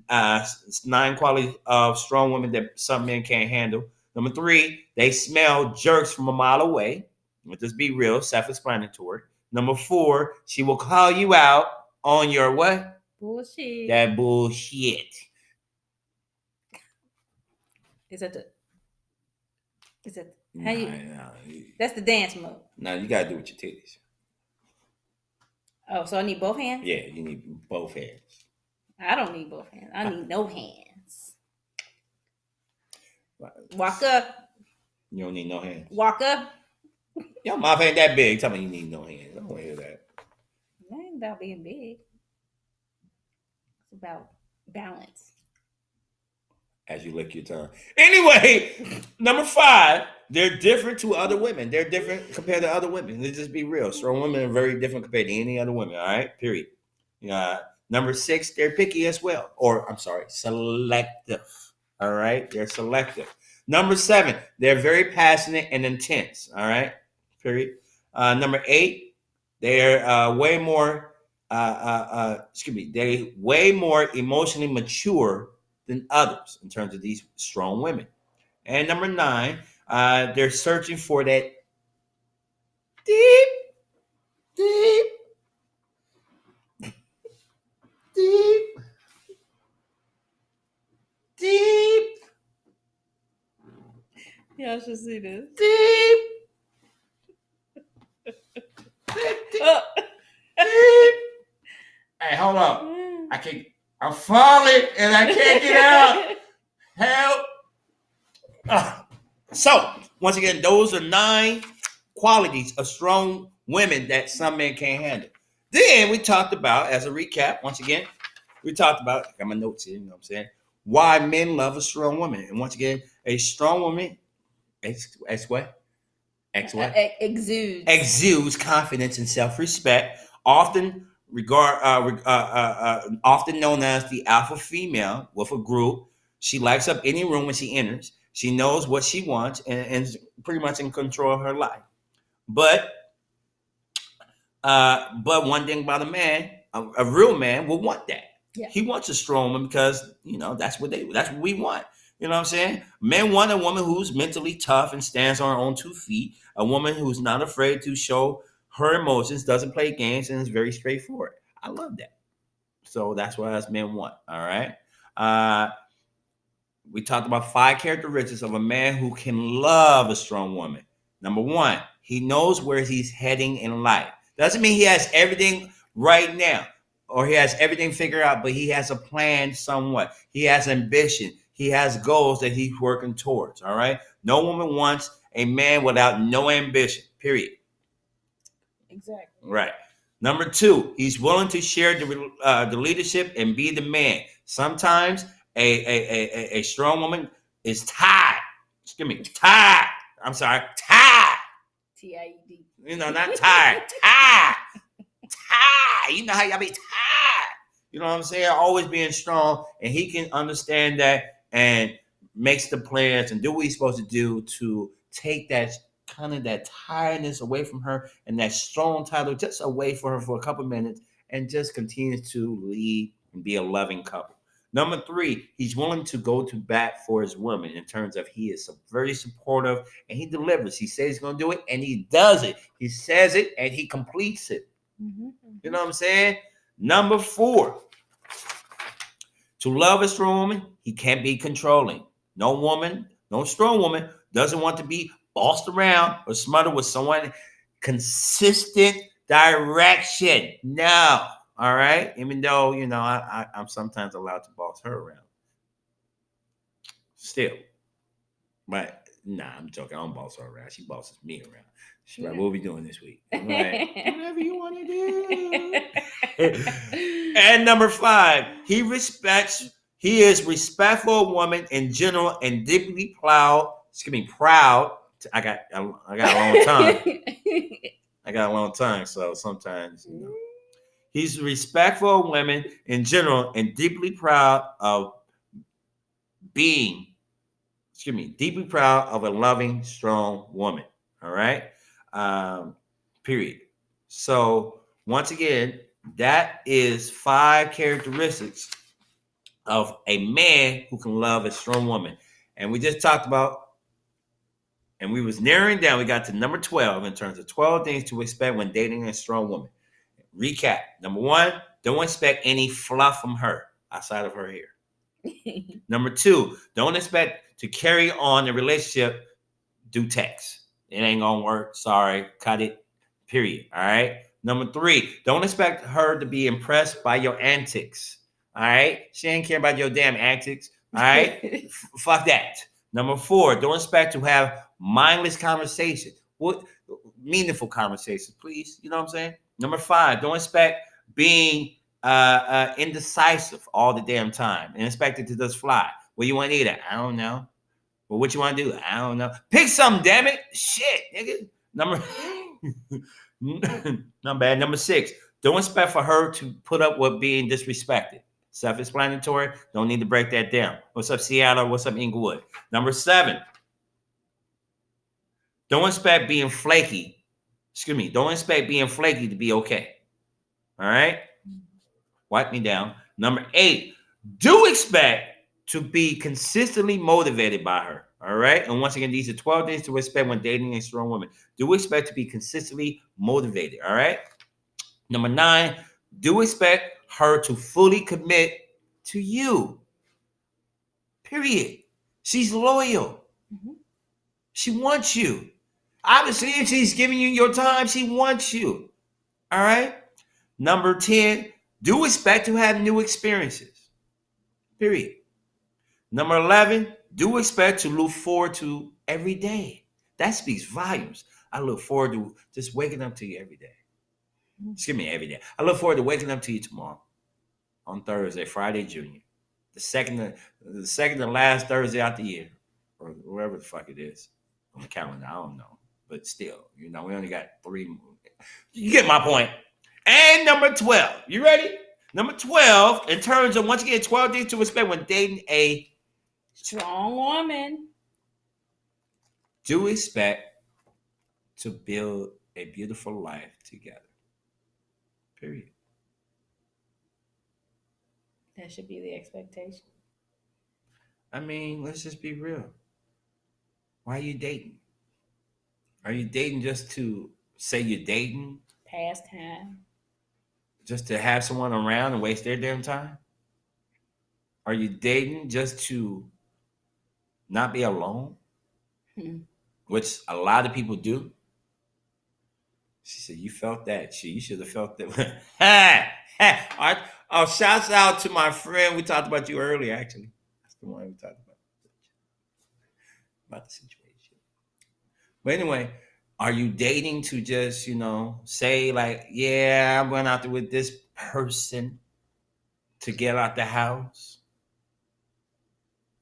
9 qualities of strong women that some men can't handle. Number 3, they smell jerks from a mile away. Let's just be real, self-explanatory. Number 4, she will call you out on your what? Bullshit. That bullshit. Is that how you? No. That's the dance move. No, you gotta do it with your titties. Oh, so I need both hands? Yeah, you need both hands. I don't need both hands. I need no hands. Walk up. You don't need no hands. Walk up. Your mouth ain't that big. Tell me you need no hands. I don't want to hear that. That ain't about being big. It's about balance. As you lick your tongue. Anyway, number 5, they're different to other women. They're different compared to other women. Let's just be real. Strong women are very different compared to any other women. All right, period. Number 6, they're picky as well. Or, I'm sorry, selective. All right, they're selective. Number 7, they're very passionate and intense. All right, period. Number 8, they're way more, they way more emotionally mature than others in terms of these strong women. And number 9, they're searching for that deep, deep, deep, deep. Yeah, I should see this. Deep. Deep. Hey, hold on. I'm falling and I can't get out. Help. So, once again, those are 9 qualities of strong women that some men can't handle. Then we talked about, as a recap, once again, I got my notes here, you know what I'm saying, why men love a strong woman. And once again, a strong woman exudes confidence and self-respect, often often known as the alpha female with a group. She lights up any room when she enters. She knows what she wants and is pretty much in control of her life. But one thing about a man, a real man will want that. Yeah. He wants a strong woman because that's what we want. You know what I'm saying? Men want a woman who's mentally tough and stands on her own 2 feet. A woman who's not afraid to show her emotions, doesn't play games, and is very straightforward. I love that. So that's what us men want. All right. We talked about 5 characteristics of a man who can love a strong woman. Number 1, he knows where he's heading in life. Doesn't mean he has everything right now or he has everything figured out, but he has a plan somewhat. He has ambition. He has goals that he's working towards, all right? No woman wants a man without no ambition, period. Exactly. Right. Number 2, he's willing to share the leadership and be the man. Sometimes a strong woman is tired. Tired. I'm sorry, tired. T-I-E-D. Not tired. Tired. Tired. You know how y'all be tired. You know what I'm saying? Always being strong, and he can understand that and makes the plans and do what he's supposed to do to take that kind of that tiredness away from her and that strong title just away for her for a couple minutes and just continues to lead and be a loving couple. Number 3, he's willing to go to bat for his woman in terms of he is very supportive and he delivers. He says he's going to do it and he does it. He says it and he completes it. Mm-hmm. You know what I'm saying? Number 4, to love a strong woman, he can't be controlling. No strong woman doesn't want to be bossed around or smothered with someone consistent direction. No. All right. Even though, I'm sometimes allowed to boss her around. Still. But I'm joking. I don't boss her around. She bosses me around. She's like, what are we doing this week? I'm like, whatever you want to do. And number 5, he is respectful of women in general and deeply proud Excuse me, proud. I got a long tongue. I got a long tongue, so sometimes he's respectful of women in general and deeply proud of being. Excuse me, deeply proud of a loving, strong woman. All right. Um, period. So once again, that is 5 characteristics of a man who can love a strong woman. And we just talked about, and we was narrowing down. We got to number 12 in terms of 12 things to expect when dating a strong woman. Recap. Number 1, don't expect any fluff from her outside of her hair. Number 2, don't expect to carry on the relationship do text. It ain't gonna work. Sorry, cut it. Period. All right. Number 3, don't expect her to be impressed by your antics. All right. She ain't care about your damn antics. All right. Fuck that. Number 4, don't expect to have mindless conversation. What meaningful conversations, please? You know what I'm saying? Number 5, don't expect being indecisive all the damn time and expect it to just fly. What you want to eat at? I don't know. Well, what you want to do? I don't know. Pick something, damn it. Shit, nigga. Number, not bad. Number 6, don't expect for her to put up with being disrespected. Self-explanatory. Don't need to break that down. What's up, Seattle? What's up, Inglewood? Number 7, don't expect being flaky. Excuse me. Don't expect being flaky to be okay. All right? Wipe me down. Number 8, do expect to be consistently motivated by her. All right. And once again, these are 12 things to expect when dating a strong woman. Do expect to be consistently motivated. All right. Number 9, do expect her to fully commit to you. Period. She's loyal. Mm-hmm. She wants you. Obviously, if she's giving you your time, she wants you. All right. Number 10, do expect to have new experiences. Period. Number 11, do expect to look forward to every day. That speaks volumes. I look forward to just waking up to you every day. Excuse me, every day. I look forward to waking up to you tomorrow on Thursday, Friday, Junior. The second and last Thursday out the year, or wherever the fuck it is on the calendar. I don't know, but still, we only got 3. You get my point. And number 12, you ready? Number 12, in terms of once again 12 things to expect when dating a strong woman. Do expect to build a beautiful life together. Period. That should be the expectation. I mean, let's just be real. Why are you dating? Are you dating just to say you're dating? Pastime. Just to have someone around and waste their damn time? Are you dating just to not be alone? Which a lot of people do. She said, you felt that shit. You should have felt that. Oh, shouts out to my friend. We talked about you earlier, actually. That's the one we talked about the situation. But anyway, are you dating to just, say like, yeah, I went out there with this person to get out the house?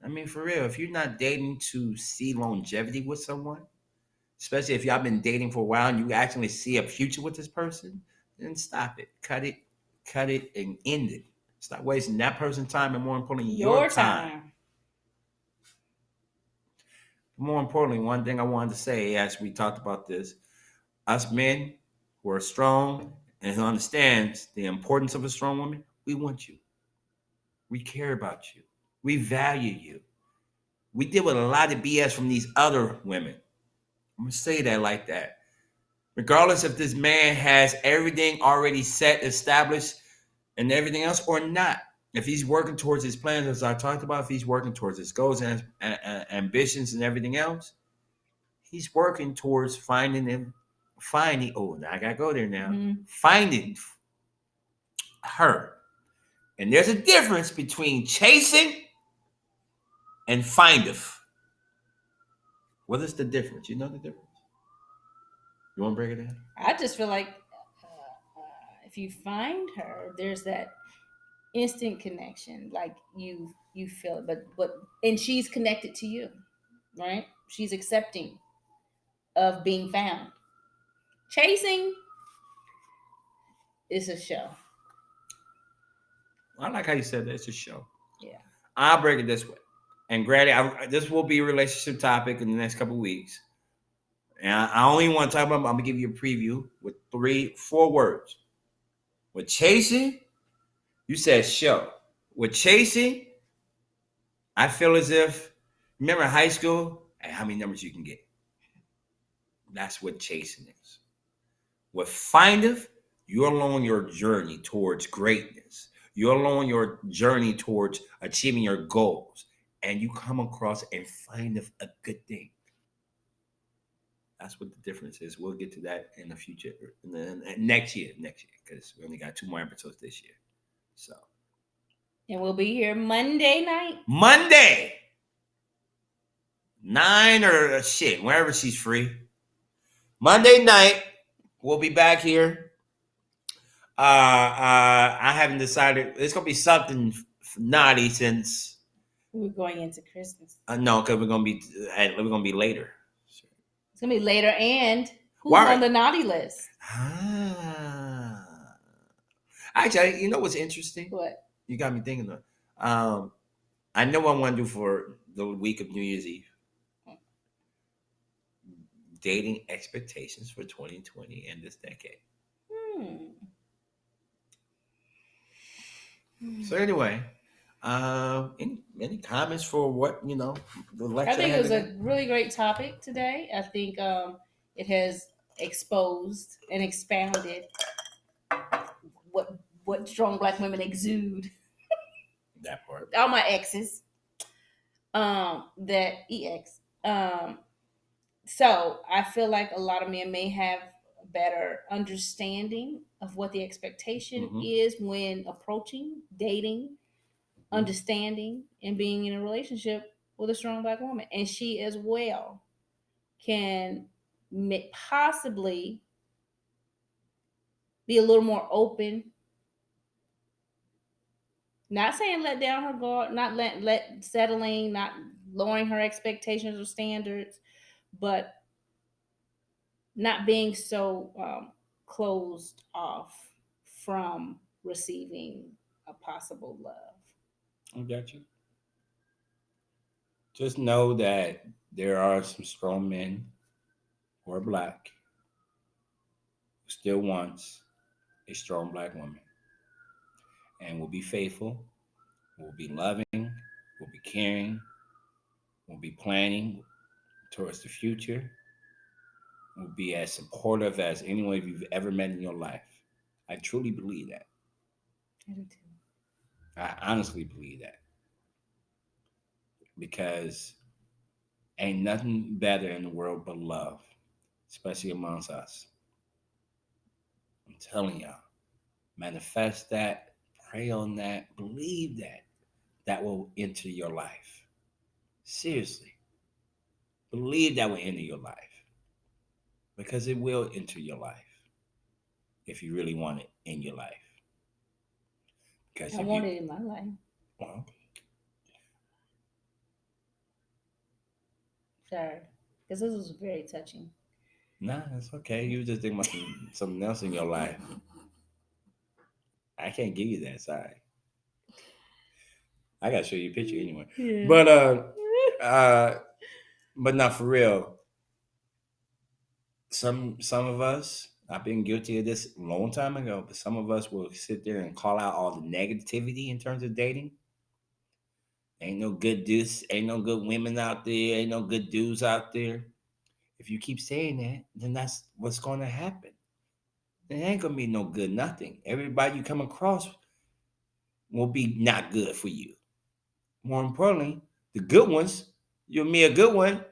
I mean, for real, if you're not dating to see longevity with someone, especially if y'all been dating for a while and you actually see a future with this person, then stop it. Cut it, and end it. Stop wasting that person's time and more importantly, your time. More importantly, one thing I wanted to say as we talked about this, us men who are strong and who understands the importance of a strong woman, we want you. We care about you. We value you. We deal with a lot of BS from these other women. I'm going to say that like that. Regardless if this man has everything already set, established, and everything else or not. If he's working towards his plans, as I talked about, if he's working towards his goals and ambitions and everything else, he's working towards now I gotta go there now. Mm-hmm. Finding her. And there's a difference between chasing and findeth. What is the difference? You know the difference? You want to break it down? I just feel like if you find her, there's that instant connection. Like you feel it, but and she's connected to you. right? She's accepting of being found. Chasing is a show. I like how you said that. It's a show. Yeah. I'll break it this way. And granted, this will be a relationship topic in the next couple of weeks. And I only want to talk about, I'm going to give you a preview with 4 words. With chasing, you said show. With chasing, I feel as if, remember high school, and how many numbers you can get. That's what chasing is. With findeth, you're along your journey towards greatness. You're along your journey towards achieving your goals. And you come across and findeth a good thing. That's what the difference is. We'll get to that in the future, next year, because we only got 2 more episodes this year. So, and we'll be here Monday night. Monday, 9 or shit, wherever she's free. Monday night, we'll be back here. I haven't decided. It's gonna be something naughty since we're going into Christmas. No, because we're gonna be later. It's gonna be later, and who's on the naughty list? Actually, you know what's interesting? What? You got me thinking of. I know what I want to do for the week of New Year's Eve. Dating expectations for 2020 and this decade. So anyway, any comments for what the lecture? I think it was a really great topic today. I think it has exposed and expounded what strong Black women exude. That part. All my exes. That EX. So I feel like a lot of men may have a better understanding of what the expectation is when approaching, dating, understanding, and being in a relationship with a strong Black woman. And she as well can possibly be a little more open. Not saying let down her guard, not let settling, not lowering her expectations or standards, but not being so closed off from receiving a possible love. I got you. Just know that there are some strong men who are Black who still wants a strong Black woman and will be faithful, will be loving, will be caring, will be planning towards the future, will be as supportive as anyone you've ever met in your life. I truly believe that. I do too. I honestly believe that. Because ain't nothing better in the world but love, especially amongst us. I'm telling y'all, manifest that, pray on that, believe that. That will enter your life. Seriously. Believe that will enter your life. Because it will enter your life. If you really want it in your life. Because I want it in my life. Well, sorry. Because this was very touching. Nah, it's okay. You just think about something else in your life. I can't give you that. Sorry. I gotta show you a picture anyway. Yeah. But not for real. Some of us, I've been guilty of this a long time ago, but some of us will sit there and call out all the negativity in terms of dating. Ain't no good dudes, ain't no good women out there, ain't no good dudes out there. If you keep saying that, then that's what's gonna happen. It ain't gonna be no good nothing. Everybody you come across will be not good for you. More importantly, the good ones, you'll meet a good one,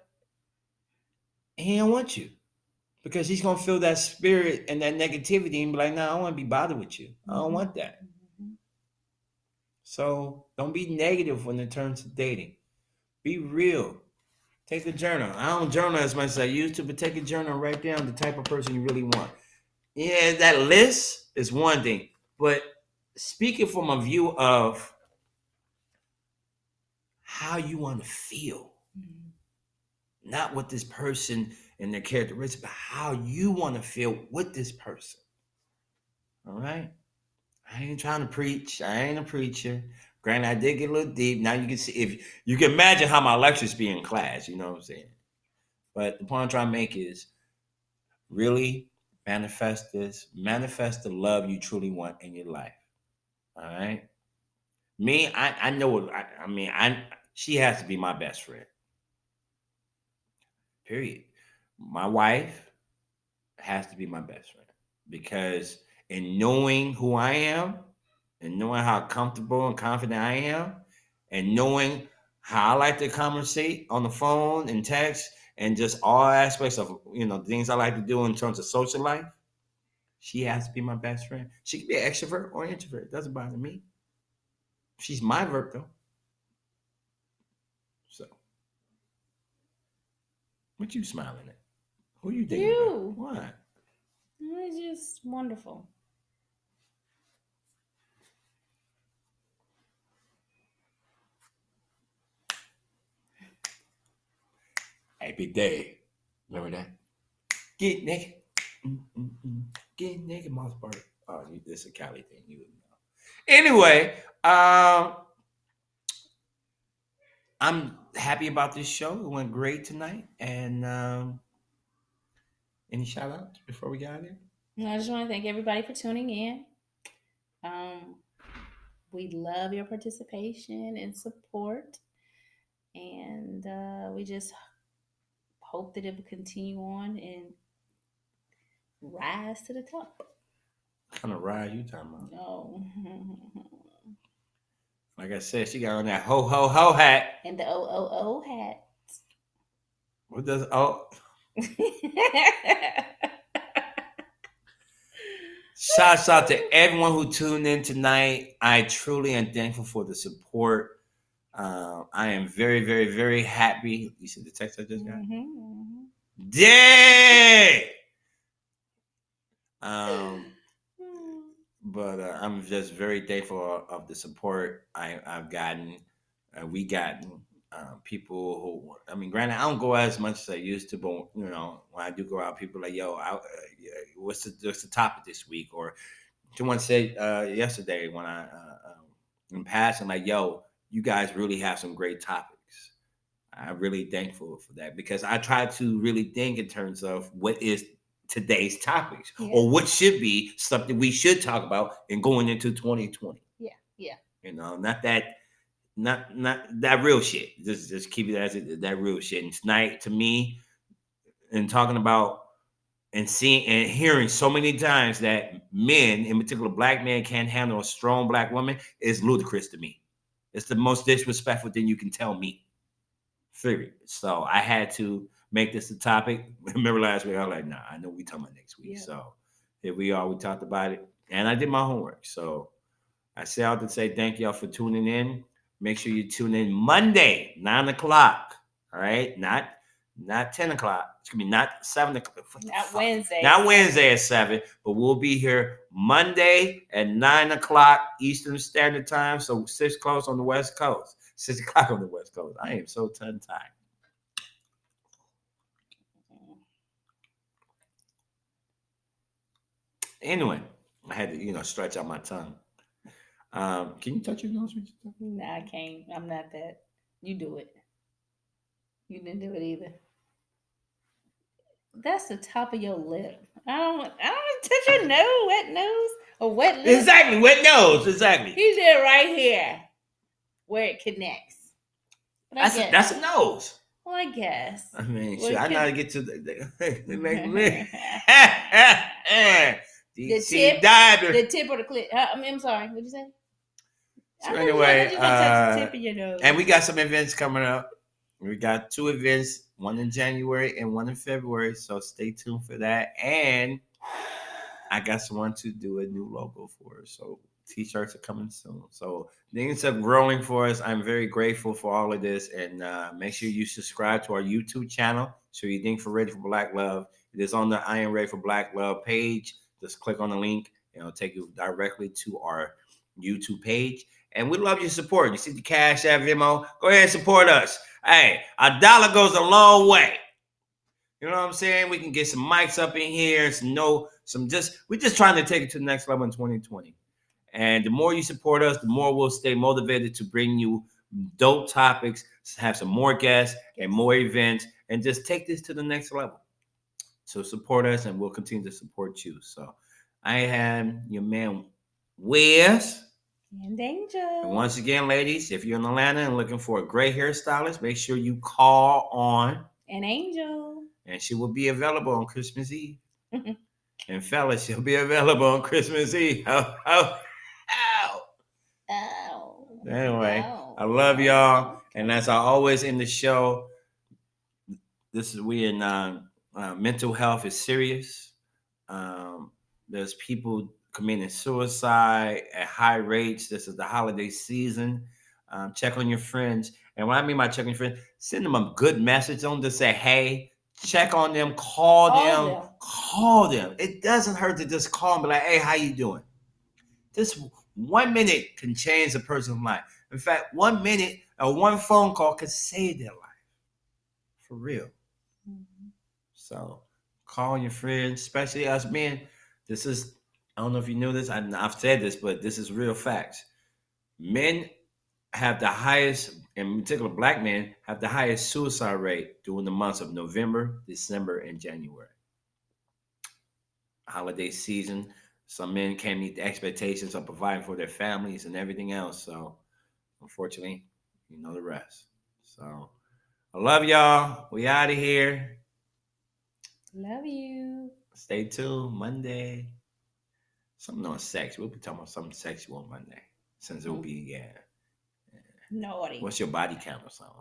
and he don't want you. Because he's gonna feel that spirit and that negativity and be like, "No, I don't want to be bothered with you. I don't want that." So don't be negative when it turns to dating. Be real. Take a journal. I don't journal as much as I used to, but take a journal and write down the type of person you really want. Yeah, that list is one thing, but speaking from a view of how you want to feel. not what this person and their characteristics, but how you want to feel with this person. All right? I ain't trying to preach. I ain't a preacher. Granted, I did get a little deep. Now you can see, if you can imagine how my lectures be in class, you know what I'm saying? But the point I'm trying to make is really manifest this. Manifest the love you truly want in your life. All right? Me, I know what I mean. She has to be my best friend. Period. My wife has to be my best friend because in knowing who I am and knowing how comfortable and confident I am and knowing how I like to conversate on the phone and text and just all aspects of things I like to do in terms of social life, she has to be my best friend. She can be an extrovert or introvert. It doesn't bother me. She's my Virgo. So what you smiling at? Who you thinking You. about? Why? It's just wonderful. Happy day. Remember that? Get naked. Get naked, Mossberg. Oh, this is a Cali thing. You wouldn't know. Anyway, I'm happy about this show. It went great tonight. And any shout outs before we got out here? I just want to thank everybody for tuning in. We love your participation and support. And we just hope that it will continue on and rise to the top. What kind of ride you talking about? No. Like I said, she got on that ho ho ho hat. And the OOO hat. What does Shouts out to everyone who tuned in tonight. I truly am thankful for the support. I am very, very, very happy. You see the text I just got? Mm-hmm. Dang! But I'm just very thankful of the support I've gotten. We gotten people who, I mean, granted, I don't go out as much as I used to, but when I do go out, people are like, yo, what's the topic this week? Or someone said yesterday when I in passing, like, yo, you guys really have some great topics. I'm really thankful for that because I try to really think in terms of what is today's topics or what should be something we should talk about in going into 2020. Yeah. Not that real shit. Just keep it as that real shit. And tonight, to me, and talking about and seeing and hearing so many times that men, in particular black men, can't handle a strong black woman is ludicrous to me. It's the most disrespectful thing you can tell me. Figured. So I had to make this a topic. Remember last week, I was like, nah, I know we talking about next week. Yeah. So here we are. We talked about it. And I did my homework. So I say out to say thank y'all for tuning in. Make sure you tune in Monday, 9 o'clock. All right? Not 10 o'clock. It's going to be not 7 o'clock. Not Wednesday. Not Wednesday at 7, but we'll be here Monday at 9 o'clock Eastern Standard Time. So 6 o'clock on the West Coast. 6 o'clock on the West Coast. I am so tongue-tied. Anyway, I had to, stretch out my tongue. Can you touch your nose? No, I can't. I'm not that. You do it. You didn't do it either. That's the top of your lip. I don't touch your nose, wet nose, or wet lip. Exactly, wet nose. Exactly. You did it right here, where it connects. That's a nose. Well, I guess. I mean, shit, I know how to get to the the tip or the clit. I'm sorry. What'd you say? So anyway, you touch the tip of your nose. And we got some events coming up. We got 2 events, one in January and one in February. So stay tuned for that. And I got someone to do a new logo for us. So t-shirts are coming soon. So things are growing for us. I'm very grateful for all of this. And make sure you subscribe to our YouTube channel. So you think for Ready for Black Love. It is on the I Am Ready for Black Love page. Just click on the link and it'll take you directly to our YouTube page. And we love your support. You see the Cash App, Venmo. Go ahead and support us. Hey, $1 goes a long way. You know what I'm saying? We can get some mics up in here. We're just trying to take it to the next level in 2020. And the more you support us, the more we'll stay motivated to bring you dope topics, have some more guests and more events, and just take this to the next level. So support us, and we'll continue to support you. So I am your man, Wes. And Angel. And once again, ladies, if you're in Atlanta and looking for a great hairstylist, make sure you call on an Angel. And she will be available on Christmas Eve. And fellas, she'll be available on Christmas Eve. Oh. Anyway, I love y'all. And as I always end the show, we in mental health is serious. There's people committing suicide at high rates. This is the holiday season. Check on your friends. And what I mean by check on your friends, send them a good message. Don't just say, hey, check on them, call them. It doesn't hurt to just call them, be like, hey, how you doing? Just 1 minute can change a person's life. In fact, 1 minute or one phone call could save their life. For real. Mm-hmm. So call your friends, especially us men. This is, I don't know if you knew this. I've said this, but this is real facts. Men have the highest, in particular black men, have the highest suicide rate during the months of November, December, and January. Holiday season. Some men can't meet the expectations of providing for their families and everything else. So, unfortunately, you know the rest. So, I love y'all. We out of here. Love you. Stay tuned. Monday. Something on sex. We'll be talking about something sexual on Monday. Since it will be naughty. What's your body count or something?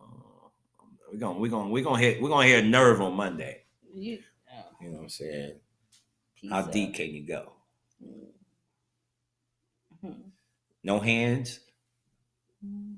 We're gonna hit a nerve on Monday. You know what I'm saying? How deep can you go? Mm-hmm. No hands. Mm-hmm.